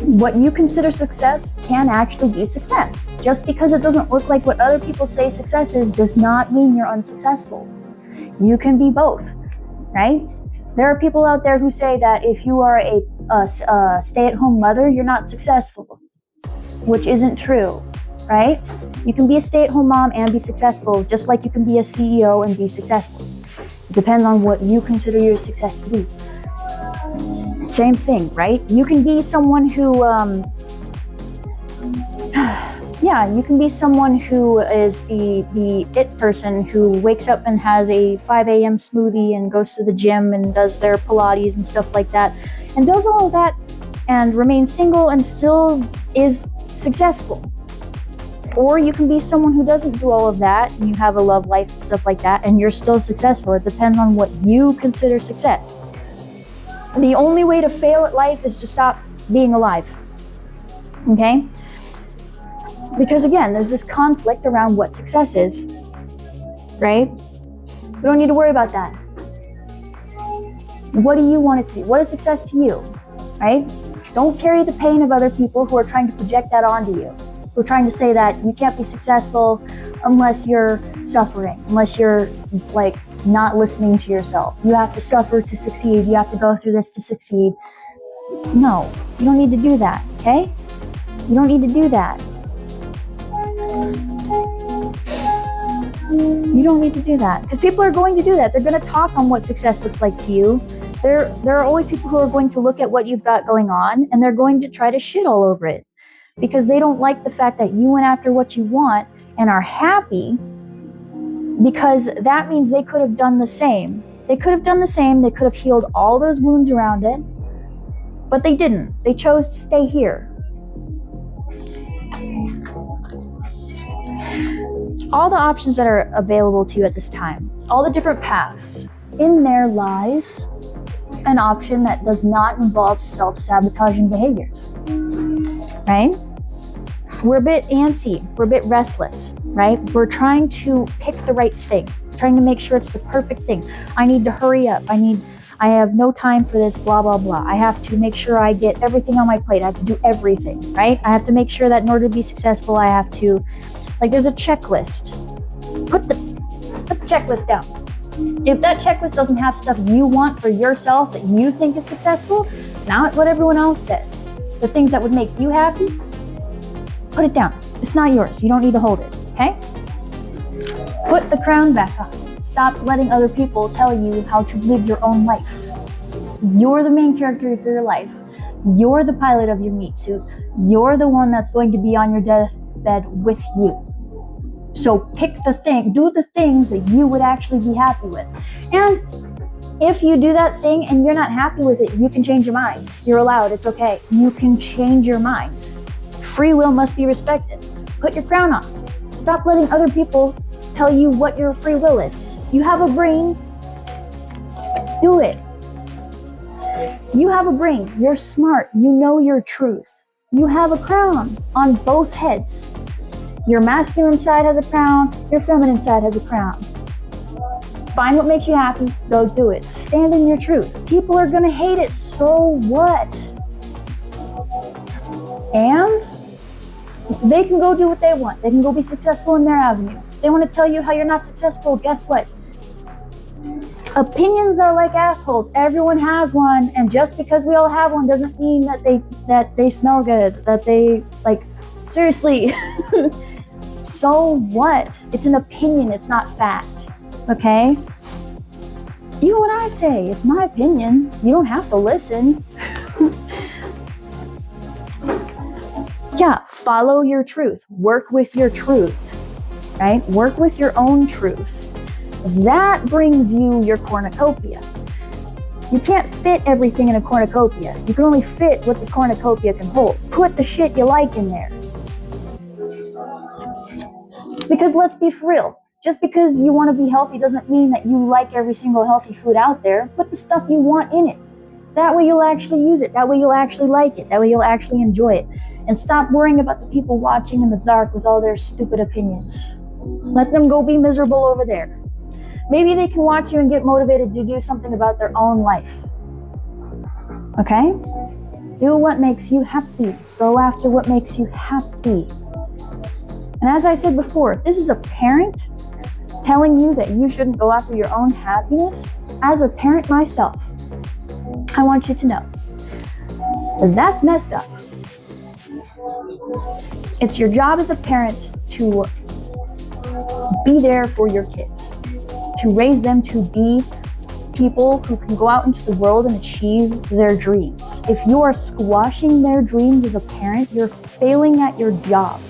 What you consider success can actually be success. Just because it doesn't look like what other people say success is does not mean you're unsuccessful. You can be both, right? There are people out there who say that if you are a stay-at-home mother, you're not successful, which isn't true, right? You can be a stay-at-home mom and be successful, just like you can be a CEO and be successful. It depends on what you consider your success to be. Same thing, right? You can be someone who, you can be someone who is the it person who wakes up and has a 5 a.m. smoothie and goes to the gym and does their Pilates and stuff like that, and does all of that and remains single and still is successful. Or you can be someone who doesn't do all of that and you have a love life and stuff like that and you're still successful. It depends on what you consider success. The only way to fail at life is to stop being alive. Okay? Because again, there's this conflict around what success is, right? We don't need to worry about that. What do you want it to be? What is success to you, right? Don't carry the pain of other people who are trying to project that onto you. Who are trying to say that you can't be successful unless you're suffering, unless you're like not listening to yourself. You have to suffer to succeed. You have to go through this to succeed. No, you don't need to do that, okay? You don't need to do that. You don't need to do that because people are going to do that. They're going to talk on what success looks like to you. There are always people who are going to look at what you've got going on and they're going to try to shit all over it because they don't like the fact that you went after what you want and are happy, because that means they could have done the same. They could have done the same. They could have healed all those wounds around it, but they didn't. They chose to stay here. All the options that are available to you at this time, all the different paths, in there lies an option that does not involve self-sabotaging behaviors, right? We're a bit antsy, we're a bit restless, right? We're trying to pick the right thing, trying to make sure it's the perfect thing. I need to hurry up, I have no time for this, blah, blah, blah. I have to make sure I get everything on my plate. I have to do everything, right? I have to make sure that in order to be successful, I have to, there's a checklist. Put the checklist down. If that checklist doesn't have stuff you want for yourself that you think is successful, not what everyone else says, the things that would make you happy, put it down. It's not yours. You don't need to hold it, okay? Put the crown back on. Stop letting other people tell you how to live your own life. You're the main character of your life. You're the pilot of your meat suit. You're the one that's going to be on your deathbed with you. So pick the thing, do the things that you would actually be happy with. And if you do that thing and you're not happy with it, you can change your mind. You're allowed, it's okay. You can change your mind. Free will must be respected. Put your crown on. Stop letting other people tell you what your free will is. You have a brain, do it. You have a brain, you're smart, you know your truth. You have a crown on both heads. Your masculine side has a crown, your feminine side has a crown. Find what makes you happy, go do it. Stand in your truth. People are gonna hate it, so what? And they can go do what they want. They can go be successful in their avenue. They want to tell you how you're not successful. Guess what? Opinions are like assholes. Everyone has one, and just because we all have one doesn't mean that they smell good. That they like seriously. So what? It's an opinion. It's not fact. Okay? You know what I say? It's my opinion. You don't have to listen. Yeah, follow your truth. Work with your truth, right? Work with your own truth. That brings you your cornucopia. You can't fit everything in a cornucopia. You can only fit what the cornucopia can hold. Put the shit you like in there. Because let's be for real. Just because you want to be healthy doesn't mean that you like every single healthy food out there. Put the stuff you want in it. That way you'll actually use it. That way you'll actually like it. That way you'll actually enjoy it. And stop worrying about the people watching in the dark with all their stupid opinions. Let them go be miserable over there. Maybe they can watch you and get motivated to do something about their own life. Okay? Do what makes you happy. Go after what makes you happy. And as I said before, if this is a parent telling you that you shouldn't go after your own happiness, as a parent myself, I want you to know that's messed up. It's your job as a parent to be there for your kids, to raise them to be people who can go out into the world and achieve their dreams. If you are squashing their dreams as a parent, you're failing at your job.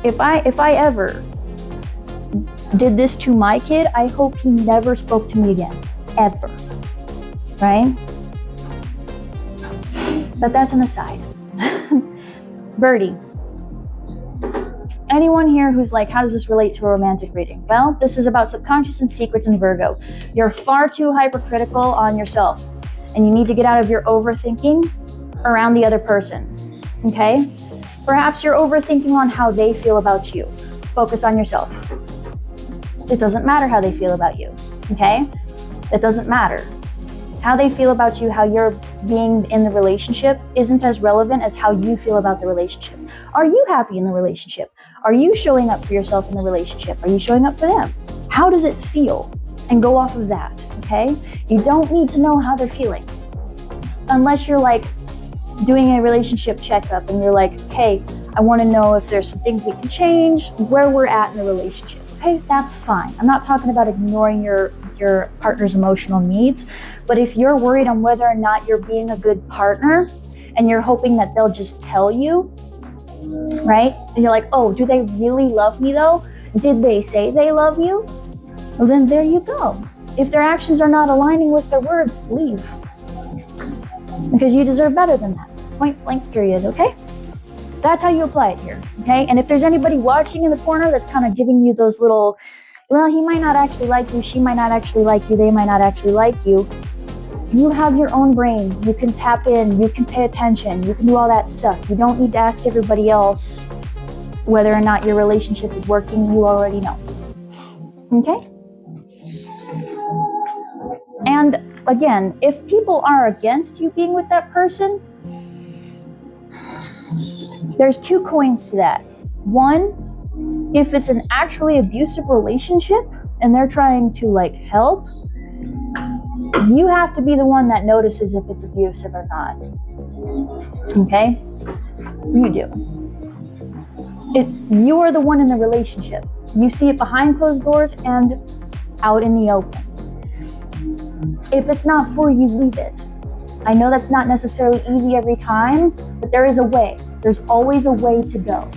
If I ever did this to my kid, I hope he never spoke to me again, ever, right? But that's an aside. Birdie. Anyone here who's like, how does this relate to a romantic reading? Well, this is about subconscious and secrets in Virgo. You're far too hypercritical on yourself, and you need to get out of your overthinking around the other person, okay? Perhaps you're overthinking on how they feel about you. Focus on yourself. It doesn't matter how they feel about you, okay? It doesn't matter. How they feel about you, how you're being in the relationship isn't as relevant as how you feel about the relationship. Are you happy in the relationship? Are you showing up for yourself in the relationship? Are you showing up for them? How does it feel? And go off of that, okay? You don't need to know how they're feeling. Unless you're like doing a relationship checkup and you're like, hey, I want to know if there's some things we can change, where we're at in the relationship. Okay, that's fine. I'm not talking about ignoring your partner's emotional needs, but if you're worried on whether or not you're being a good partner and you're hoping that they'll just tell you, right? And you're like, oh, do they really love me though? Did they say they love you? Well, then there you go. If their actions are not aligning with their words, leave. Because you deserve better than that. Point blank period, okay? That's how you apply it here, okay? And if there's anybody watching in the corner that's kind of giving you those little, well, he might not actually like you, she might not actually like you, they might not actually like you, you have your own brain. You can tap in, you can pay attention, you can do all that stuff. You don't need to ask everybody else whether or not your relationship is working. You already know, okay? And again, if people are against you being with that person, there's two coins to that. One, if it's an actually abusive relationship and they're trying to like help, you have to be the one that notices if it's abusive or not. Okay? You do. You are the one in the relationship. You see it behind closed doors and out in the open. If it's not for you, leave it. I know that's not necessarily easy every time, but there is a way. There's always a way to go.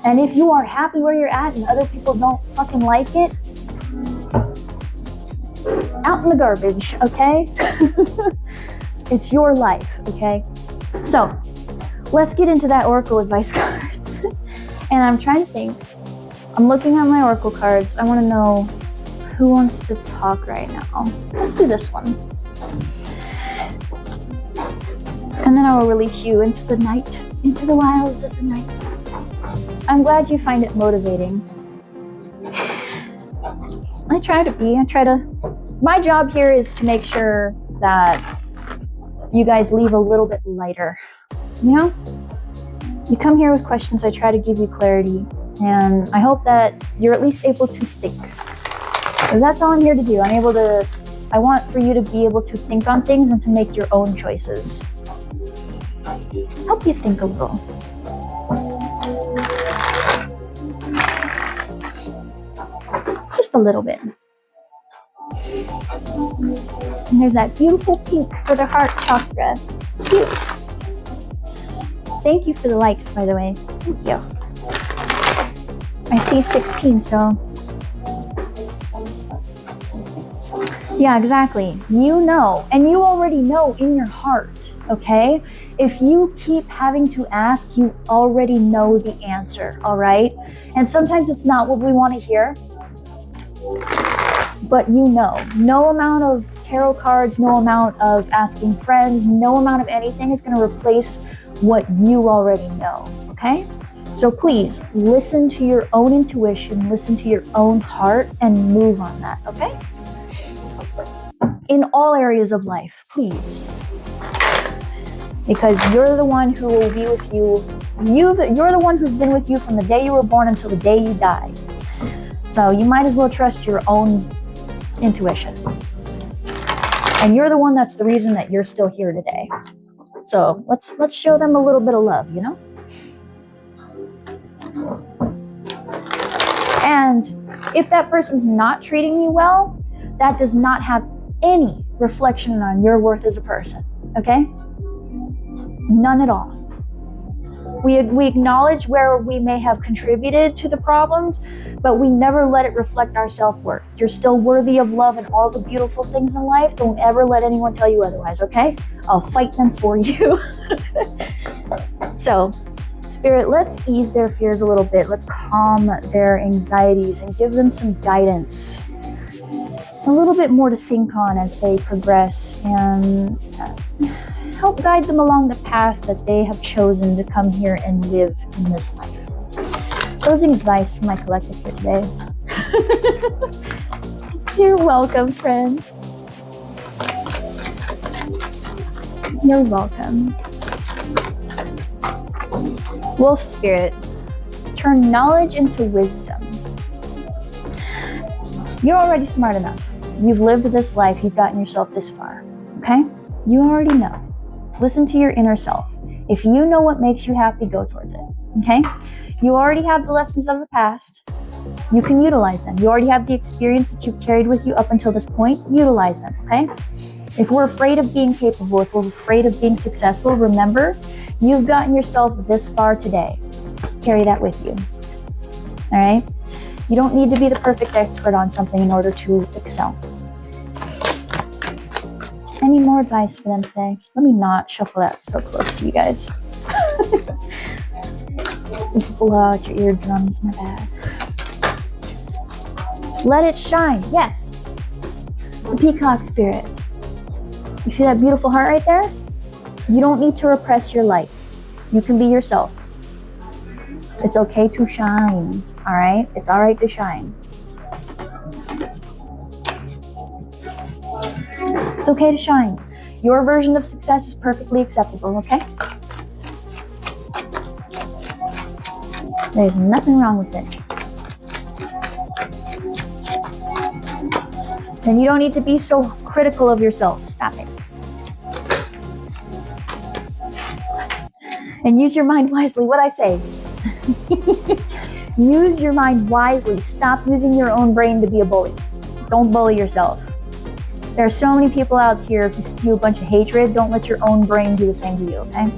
And if you are happy where you're at and other people don't fucking like it, out in the garbage, okay? It's your life, okay? So, let's get into that Oracle advice cards. And I'm trying to think. I'm looking at my Oracle cards. I want to know who wants to talk right now. Let's do this one. And then I will release you into the night, into the wilds of the night. I'm glad you find it motivating. I try to. My job here is to make sure that you guys leave a little bit lighter. You know? You come here with questions, I try to give you clarity, and I hope that you're at least able to think. Because that's all I'm here to do. I want for you to be able to think on things and to make your own choices. Help you think a little. Just a little bit. And there's that beautiful pink for the heart chakra. Cute. Thank you for the likes, by the way. Thank you. I see 16, so. Yeah, exactly. You know, and you already know in your heart, okay? If you keep having to ask, you already know the answer, all right? And sometimes it's not what we want to hear, but you know. No amount of tarot cards, no amount of asking friends, no amount of anything is going to replace what you already know, okay? So please, listen to your own intuition, listen to your own heart, and move on that, okay? In all areas of life, please. Because you're the one who will be with you. You're the one who's been with you from the day you were born until the day you die. So you might as well trust your own intuition. And you're the one that's the reason that you're still here today. So let's show them a little bit of love, you know? And if that person's not treating you well, that does not have any reflection on your worth as a person, okay? None at all. We acknowledge where we may have contributed to the problems, but we never let it reflect our self-worth. You're still worthy of love and all the beautiful things in life. Don't ever let anyone tell you otherwise, okay? I'll fight them for you. So, Spirit, let's ease their fears a little bit. Let's calm their anxieties and give them some guidance. A little bit more to think on as they progress, and help guide them along the path that they have chosen to come here and live in this life. Closing advice for my collective here today. You're welcome, friend. You're welcome. Wolf Spirit, turn knowledge into wisdom. You're already smart enough. You've lived this life. You've gotten yourself this far. Okay? You already know. Listen to your inner self. If you know what makes you happy, go towards it. Okay? You already have the lessons of the past. You can utilize them. You already have the experience that you've carried with you up until this point. Utilize them. Okay? If we're afraid of being capable, if we're afraid of being successful, remember, you've gotten yourself this far today. Carry that with you. All right? You don't need to be the perfect expert on something in order to excel. Any more advice for them today? Let me not shuffle that so close to you guys. Just blow out your eardrums, my bad. Let it shine, yes. The peacock spirit. You see that beautiful heart right there? You don't need to repress your light. You can be yourself. It's okay to shine, all right? It's all right to shine. It's okay to shine. Your version of success is perfectly acceptable, okay? There's nothing wrong with it. And you don't need to be so critical of yourself. Stop it. And use your mind wisely. What I say? Use your mind wisely. Stop using your own brain to be a bully. Don't bully yourself. There are so many people out here who spew a bunch of hatred. Don't let your own brain do the same to you, okay?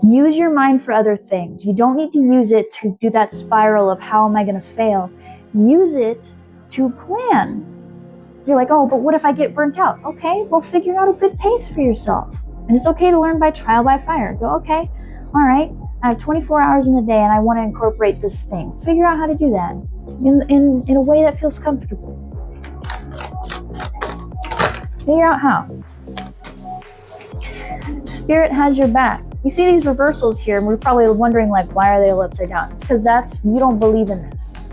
Use your mind for other things. You don't need to use it to do that spiral of how am I going to fail. Use it to plan. You're like, oh, but what if I get burnt out? Okay, well, figure out a good pace for yourself. And it's okay to learn by trial by fire. Go, okay, all right, I have 24 hours in a day and I want to incorporate this thing. Figure out how to do that in a way that feels comfortable. Figure out how. Spirit has your back. You see these reversals here, and we're probably wondering, like, why are they all upside down? It's because you don't believe in this.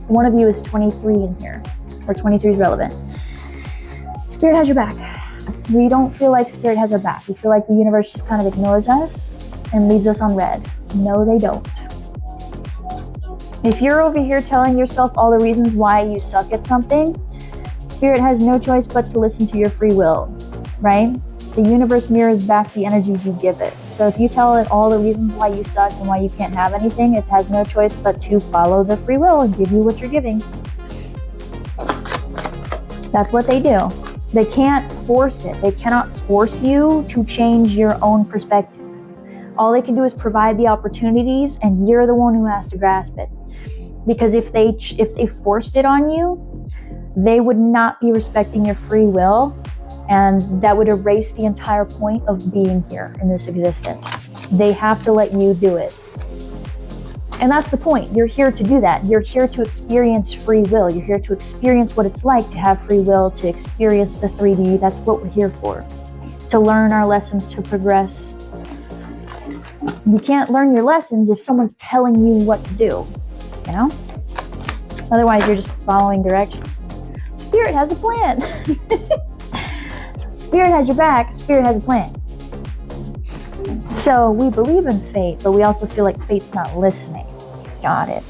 One of you is 23 in here, or 23 is relevant. Spirit has your back. We don't feel like Spirit has our back. We feel like the universe just kind of ignores us and leaves us on red. No, they don't. If you're over here telling yourself all the reasons why you suck at something, Spirit has no choice but to listen to your free will, right? The universe mirrors back the energies you give it. So if you tell it all the reasons why you suck and why you can't have anything, it has no choice but to follow the free will and give you what you're giving. That's what they do. They can't force it. They cannot force you to change your own perspective. All they can do is provide the opportunities, and you're the one who has to grasp it. Because if they forced it on you, they would not be respecting your free will, and that would erase the entire point of being here in this existence. They have to let you do it. And that's the point. You're here to do that. You're here to experience free will. You're here to experience what it's like to have free will, to experience the 3D. That's what we're here for. To learn our lessons, to progress. You can't learn your lessons if someone's telling you what to do, you know? Otherwise, you're just following directions. Spirit has a plan. Spirit has your back. Spirit has a plan. So we believe in fate, but we also feel like fate's not listening. Got it.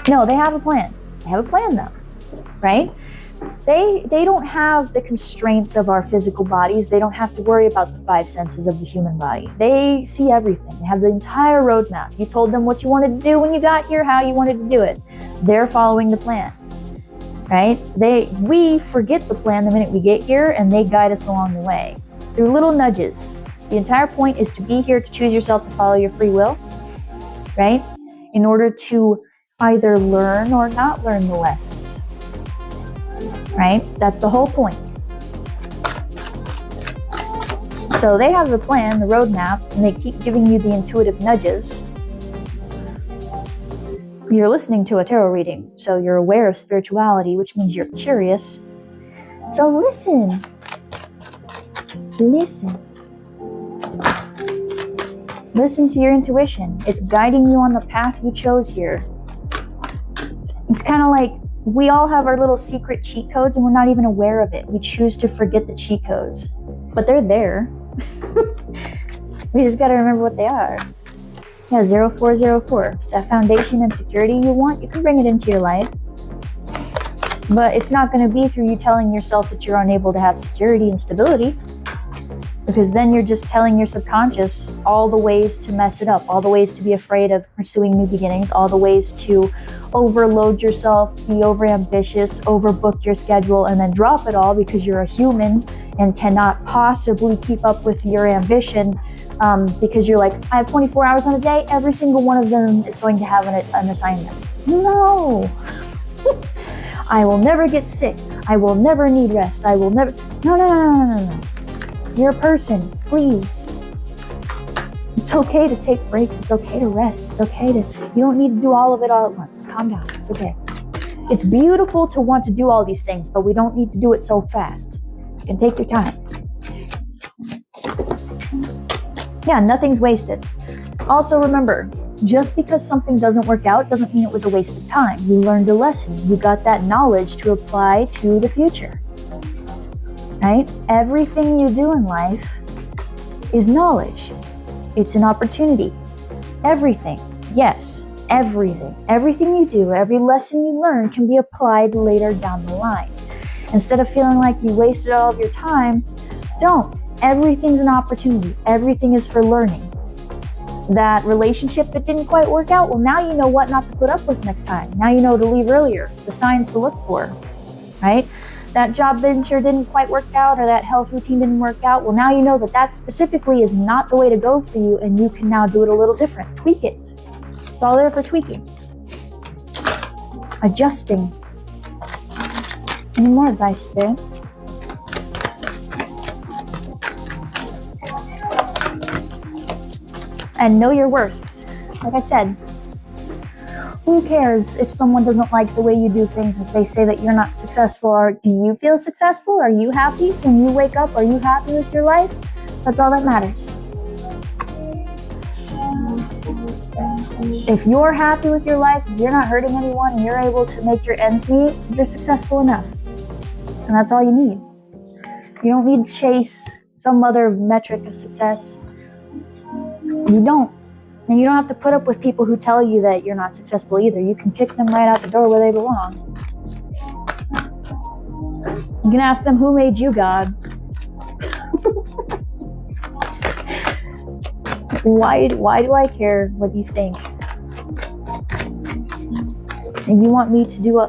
No, they have a plan. They have a plan though, right? They don't have the constraints of our physical bodies. They don't have to worry about the 5 senses of the human body. They see everything. They have the entire roadmap. You told them what you wanted to do when you got here, how you wanted to do it. They're following the plan, right? We forget the plan the minute we get here, and they guide us along the way through little nudges. The entire point is to be here, to choose yourself, to follow your free will, right? In order to either learn or not learn the lessons, right? That's the whole point. So they have the plan, the roadmap, and they keep giving you the intuitive nudges. You're listening to a tarot reading, so you're aware of spirituality, which means you're curious. So listen. Listen to your intuition. It's guiding you on the path you chose here. It's kind of like we all have our little secret cheat codes and we're not even aware of it. We choose to forget the cheat codes, but they're there. We just got to remember what they are. Yeah, 0404. That foundation and security you want, you can bring it into your life. But it's not going to be through you telling yourself that you're unable to have security and stability. Because then you're just telling your subconscious all the ways to mess it up, all the ways to be afraid of pursuing new beginnings, all the ways to overload yourself, be overambitious, overbook your schedule, and then drop it all because you're a human and cannot possibly keep up with your ambition because you're like, I have 24 hours on a day, every single one of them is going to have an assignment. No. I will never get sick. I will never need rest. I will never... No. You're a person, please. It's okay to take breaks. It's okay to rest. It's okay to, you don't need to do all of it all at once. Calm down, it's okay. It's beautiful to want to do all these things, but we don't need to do it so fast. You can take your time. Yeah, nothing's wasted. Also remember, just because something doesn't work out doesn't mean it was a waste of time. You learned a lesson. You got that knowledge to apply to the future. Right? Everything you do in life is knowledge. It's an opportunity. Everything, yes, everything. Everything you do, every lesson you learn can be applied later down the line. Instead of feeling like you wasted all of your time, don't. Everything's an opportunity. Everything is for learning. That relationship that didn't quite work out, well, now you know what not to put up with next time. Now you know to leave earlier, the signs to look for. right? That job venture didn't quite work out, or that health routine didn't work out. Well, now you know that that specifically is not the way to go for you, and you can now do it a little different. Tweak it. It's all there for tweaking. Adjusting. Any more advice, Spirit? And know your worth. Like I said, who cares if someone doesn't like the way you do things, if they say that you're not successful? Or do you feel successful? Are you happy when you wake up? Are you happy with your life? That's all that matters. If you're happy with your life, if you're not hurting anyone, and you're able to make your ends meet, you're successful enough. And that's all you need. You don't need to chase some other metric of success. You don't. And you don't have to put up with people who tell you that you're not successful either. You can kick them right out the door where they belong. You can ask them, who made you God? Why do I care what you think? And you want me to do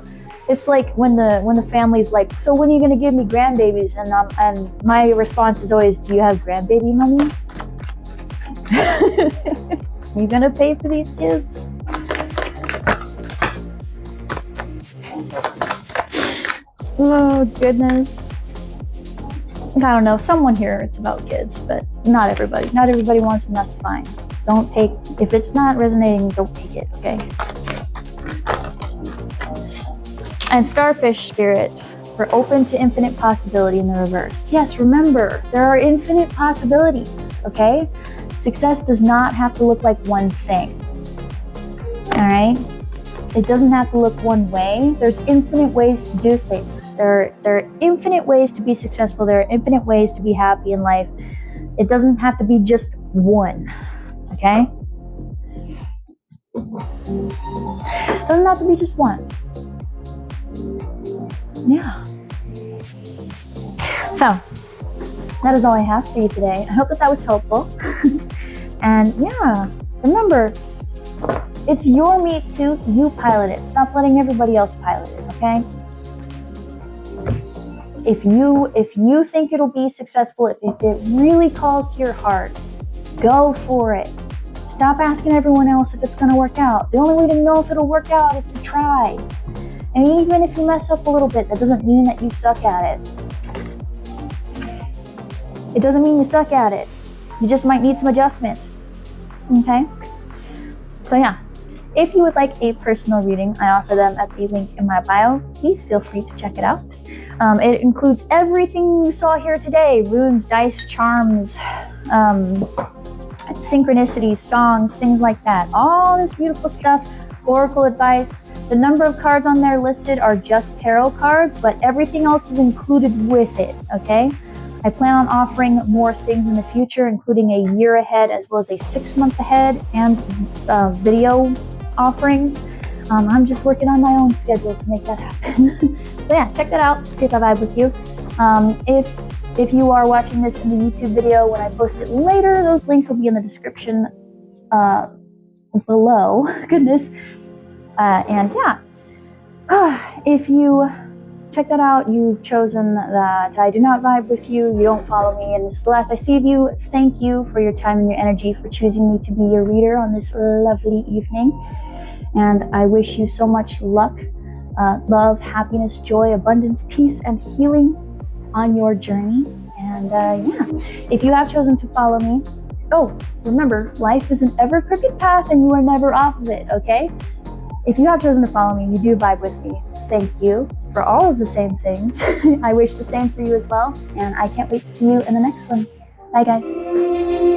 it's like when the family's like, so when are you going to give me grandbabies? And my response is always, do you have grandbaby money? You gonna pay for these kids? Oh goodness. I don't know, someone here it's about kids, but not everybody. Not everybody wants them, that's fine. Don't take, if it's not resonating, don't take it, okay? And starfish spirit, we're open to infinite possibility in the reverse. Yes, remember, there are infinite possibilities, okay? Success does not have to look like one thing, all right? It doesn't have to look one way. There's infinite ways to do things. There are infinite ways to be successful. There are infinite ways to be happy in life. It doesn't have to be just one, okay? It doesn't have to be just one. Yeah. So, that is all I have for you today. I hope that was helpful. And yeah, remember, it's your meat suit, you pilot it. Stop letting everybody else pilot it, okay? If you think it'll be successful, if it really calls to your heart, go for it. Stop asking everyone else if it's gonna work out. The only way to know if it'll work out is to try. And even if you mess up a little bit, that doesn't mean that you suck at it. It doesn't mean you suck at it. You just might need some adjustment. Okay? So yeah, if you would like a personal reading, I offer them at the link in my bio. Please feel free to check it out. It includes everything you saw here today: runes, dice, charms, synchronicities, songs, things like that. All this beautiful stuff, oracle advice. The number of cards on there listed are just tarot cards, but everything else is included with it, okay? I plan on offering more things in the future, including a year ahead as well as a 6 month ahead, and video offerings. I'm just working on my own schedule to make that happen. So yeah, check that out, see if I vibe with you. If you are watching this in the YouTube video, when I post it later, those links will be in the description below. Goodness. And yeah, if you check that out, you've chosen that I do not vibe with you, you don't follow me, and this is the last I see of you, thank you for your time and your energy, for choosing me to be your reader on this lovely evening. And I wish you so much luck, love, happiness, joy, abundance, peace, and healing on your journey. And yeah, if you have chosen to follow me, remember, life is an ever crooked path and you are never off of it, okay? If you have chosen to follow me, you do vibe with me. Thank you for all of the same things. I wish the same for you as well, and I can't wait to see you in the next one. Bye, guys.